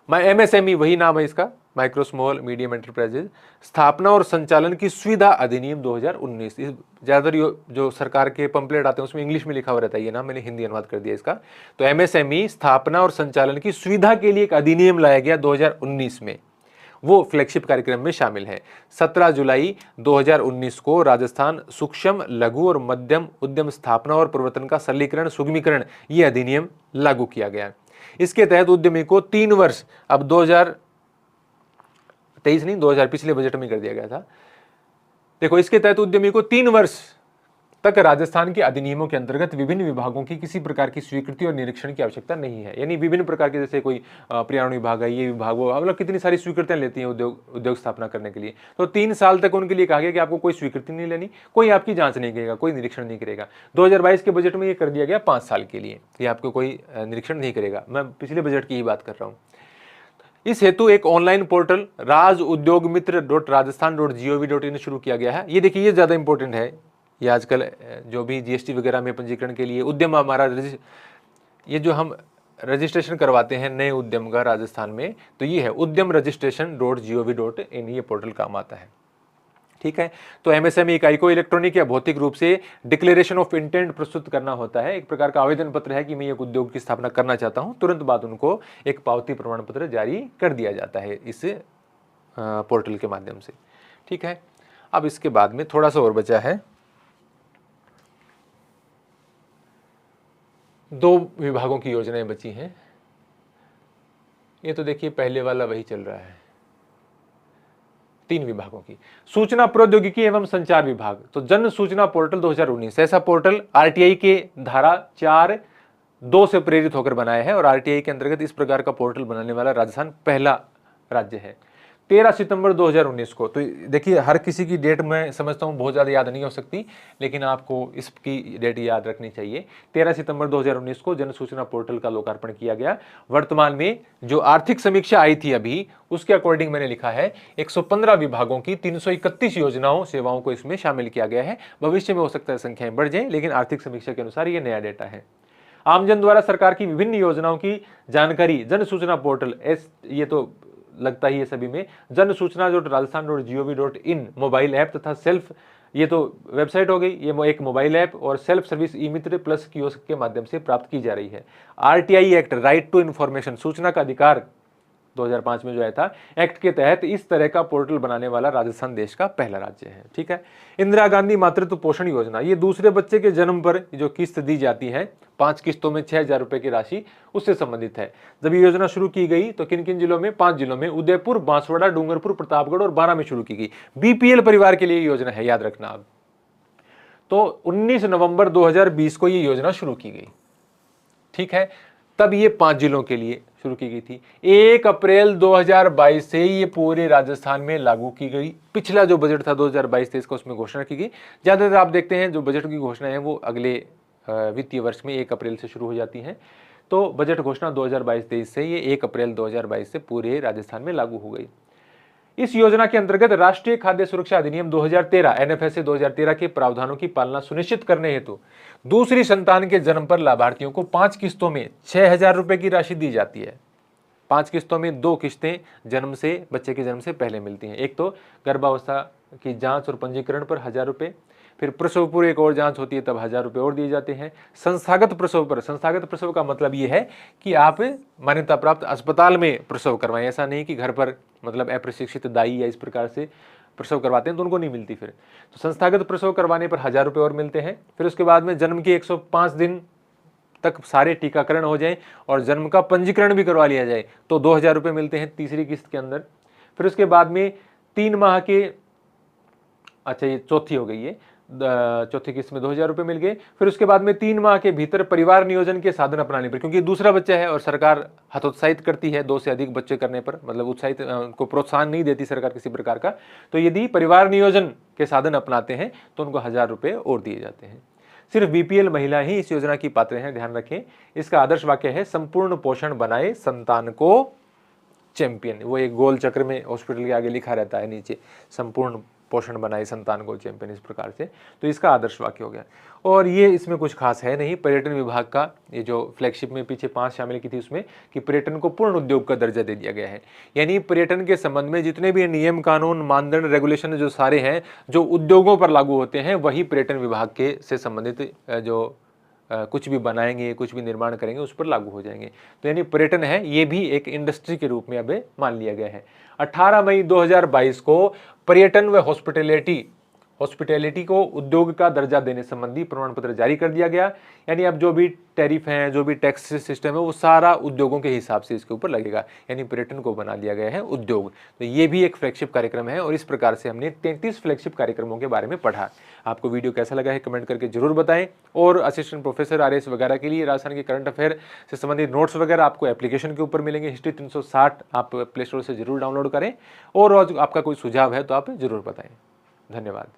MSME वही नाम है इसका, माइक्रो स्मॉल मीडियम एंटरप्राइजेज, स्थापना और संचालन की सुविधा अधिनियम 2019। ज्यादातर जो सरकार के पंपलेट आते हैं उसमें इंग्लिश में लिखा हुआ रहता है ये नाम, मैंने हिंदी अनुवाद कर दिया इसका। तो MSME स्थापना और संचालन की सुविधा के लिए एक अधिनियम लाया गया 2019 में, वो फ्लैगशिप कार्यक्रम में शामिल है। 17 जुलाई 2019 को राजस्थान सूक्ष्म लघु और मध्यम उद्यम स्थापना और प्रवर्तन का सरलीकरण सुगमीकरण ये अधिनियम लागू किया गया। इसके तहत उद्यमी को 3 वर्ष, अब 2023 नहीं 2000 पिछले बजट में कर दिया गया था। देखो, इसके तहत उद्यमी को 3 वर्ष तक राजस्थान के अधिनियमों के अंतर्गत विभिन्न विभागों की किसी प्रकार की स्वीकृति और निरीक्षण की आवश्यकता नहीं है। यानी विभिन्न प्रकार के, जैसे कोई पर्यावरण विभाग है, ये विभाग हो, मतलब कितनी सारी स्वीकृतियां लेती हैं उद्योग स्थापना करने के लिए। तो 3 साल तक उनके लिए कहा गया कि आपको कोई स्वीकृति नहीं लेनी, कोई आपकी जांच नहीं करेगा, कोई निरीक्षण नहीं करेगा। 2022 के बजट में ये कर दिया गया 5 साल के लिए, ये आपको कोई निरीक्षण नहीं करेगा। मैं पिछले बजट की ही बात कर रहा हूँ। इस हेतु एक ऑनलाइन पोर्टल rajudyogmitra.rajasthan.gov.in शुरू किया गया है। ये देखिए, ये ज्यादा इंपॉर्टेंट है। ये आजकल जो भी GST वगैरह में पंजीकरण के लिए उद्यम हमारा ये जो हम रजिस्ट्रेशन करवाते हैं नए उद्यम का राजस्थान में, तो ये है उद्यम registration.gov.in, ये पोर्टल काम आता है। ठीक है, तो MSME इकाई को इलेक्ट्रॉनिक या भौतिक रूप से डिक्लेरेशन ऑफ इंटेंट प्रस्तुत करना होता है। एक प्रकार का आवेदन पत्र है कि मैं एक उद्योग की स्थापना करना चाहता हूं। तुरंत बाद उनको एक पावती प्रमाण पत्र जारी कर दिया जाता है इस पोर्टल के माध्यम से। ठीक है, अब इसके बाद में थोड़ा सा और बचा है, 2 विभागों की योजनाएं बची हैं। ये तो देखिए पहले वाला वही चल रहा है। 3 विभागों की, सूचना प्रौद्योगिकी एवं संचार विभाग, तो जन सूचना पोर्टल 2019 ऐसा पोर्टल RTI के धारा 4(2) से प्रेरित होकर बनाया है और RTI के अंतर्गत इस प्रकार का पोर्टल बनाने वाला राजस्थान पहला राज्य है। 13 सितंबर 2019 को, तो देखिए हर किसी की डेट मैं समझता हूँ बहुत ज़्यादा याद नहीं हो सकती, लेकिन आपको इसकी डेट याद रखनी चाहिए। 13 सितंबर 2019 को जन सूचना पोर्टल का लोकार्पण किया गया। वर्तमान में जो आर्थिक समीक्षा आई थी अभी, उसके अकॉर्डिंग मैंने लिखा है 115 विभागों की 331 योजनाओं सेवाओं को इसमें शामिल किया गया है। भविष्य में हो सकता है संख्याएं बढ़ जाएं, लेकिन आर्थिक समीक्षा के अनुसार ये नया डेटा है। आमजन द्वारा सरकार की विभिन्न योजनाओं की जानकारी जन सूचना पोर्टल, ये तो लगता ही है सभी में, जन सूचना .rajasthan.gov.in मोबाइल ऐप तथा सेल्फ, ये तो वेबसाइट हो गई, ये एक मोबाइल ऐप और self service eMitra plus kiosk के माध्यम से प्राप्त की जा रही है। RTI act, right to information, सूचना का अधिकार 2005 में जो आया था, एक्ट के तहत इस तरह का पोर्टल बनाने वाला राजस्थान देश का पहला राज्य है। ठीक है, इंदिरा गांधी मातृत्व पोषण योजना, ये दूसरे बच्चे के जन्म पर जो किस्त दी जाती है 5 किस्तों में 6000 रुपए की राशि, उससे संबंधित है। जब ये योजना शुरू की गई तो किन किन जिलों में? 5 जिलों में, उदयपुर, बांसवाड़ा, डूंगरपुर, प्रतापगढ़ और 12 में शुरू की गई। BPL परिवार के लिए योजना है, याद रखना। अब तो 19 नवंबर 2020 को ये योजना शुरू की गई। ठीक है, तब ये 5 जिलों के लिए शुरू की गई थी। 1 अप्रैल 2022 से ये पूरे राजस्थान में लागू की गई। पिछला जो बजट था 2022-23 का, उसमें घोषणा की गई। ज्यादातर आप देखते हैं जो बजट की घोषणा है वो अगले वित्तीय वर्ष में 1 अप्रैल से शुरू हो जाती हैं। तो बजट घोषणा 2022-23 से ये 1 अप्रैल 2022 से पूरे राजस्थान में लागू हो गई। इस योजना के अंतर्गत राष्ट्रीय खाद्य सुरक्षा अधिनियम 2013 NFSA 2013 के प्रावधानों की पालना सुनिश्चित करने हेतु दूसरी संतान के जन्म पर लाभार्थियों को 5 किस्तों में 6000 रुपए की राशि दी जाती है। 5 किस्तों में 2 किस्तें जन्म से, बच्चे के जन्म से पहले मिलती हैं। एक तो गर्भावस्था की जांच और पंजीकरण पर 1000 रुपए, फिर प्रसव पूर्व एक और जांच होती है तब 1000 रुपए और दिए जाते हैं। संस्थागत प्रसव पर, संस्थागत प्रसव का मतलब ये है कि आप मान्यता प्राप्त अस्पताल में प्रसव करवाएं, ऐसा नहीं कि घर पर मतलब अप्रशिक्षित दाई या इस प्रकार से प्रसव करवाते हैं तो उनको नहीं मिलती। फिर तो संस्थागत प्रसव करवाने पर 1000 रुपए और मिलते हैं। फिर उसके बाद में जन्म के 105 दिन तक सारे टीकाकरण हो जाए और जन्म का पंजीकरण भी करवा लिया जाए तो 2000 रुपए मिलते हैं तीसरी किस्त के अंदर। फिर उसके बाद में 3 माह के, अच्छा ये चौथी हो गई है, चौथी किस्त में 2,000 रुपये मिल गए। फिर उसके बाद में 3 माह के भीतर परिवार नियोजन के साधन अपनाने पर, क्योंकि दूसरा बच्चा है और सरकार हतोत्साहित करती है 2 से अधिक बच्चे करने पर, मतलब उत्साहित उनको प्रोत्साहन नहीं देती सरकार किसी प्रकार का। तो यदि परिवार नियोजन के साधन अपनाते हैं तो उनको 1,000 रुपये और दिए जाते हैं। सिर्फ बीपीएल महिला ही इस योजना की पात्र हैं, ध्यान रखें। इसका आदर्श वाक्य है संपूर्ण पोषण बनाए संतान को चैंपियन। वो एक गोल चक्र में हॉस्पिटल के आगे लिखा रहता है नीचे, संपूर्ण पोषण बनाए संतान को चैंपियन, इस प्रकार से। तो इसका आदर्श वाक्य हो गया। और ये इसमें कुछ खास है नहीं। पर्यटन विभाग का ये जो फ्लैगशिप में पीछे 5 शामिल की थी उसमें कि पर्यटन को पूर्ण उद्योग का दर्जा दे दिया गया है। यानी पर्यटन के संबंध में जितने भी नियम कानून मानदंड रेगुलेशन जो सारे हैं जो उद्योगों पर लागू होते हैं वही पर्यटन विभाग के से संबंधित जो कुछ भी बनाएंगे, कुछ भी निर्माण करेंगे उस पर लागू हो जाएंगे। तो यानी पर्यटन है ये भी एक इंडस्ट्री के रूप में अब मान लिया गया है। 18 मई 2022 को पर्यटन व हॉस्पिटैलिटी को उद्योग का दर्जा देने संबंधी प्रमाण पत्र जारी कर दिया गया। यानी अब जो भी टैरिफ हैं, जो भी टैक्स सिस्टम है वो सारा उद्योगों के हिसाब से इसके ऊपर लगेगा। यानी पर्यटन को बना दिया गया है उद्योग। तो ये भी एक फ्लैगशिप कार्यक्रम है और इस प्रकार से हमने 33 फ्लैगशिप कार्यक्रमों के बारे में पढ़ा। आपको वीडियो कैसा लगा है कमेंट करके जरूर बताएं। और असिस्टेंट प्रोफेसर आरएस वगैरह के लिए राजस्थान के करंट अफेयर से संबंधित नोट्स वगैरह आपको एप्लीकेशन के ऊपर मिलेंगे। हिस्ट्री 360 आप प्ले स्टोर से जरूर डाउनलोड करें। और आपका कोई सुझाव है तो आप जरूर बताएं। धन्यवाद।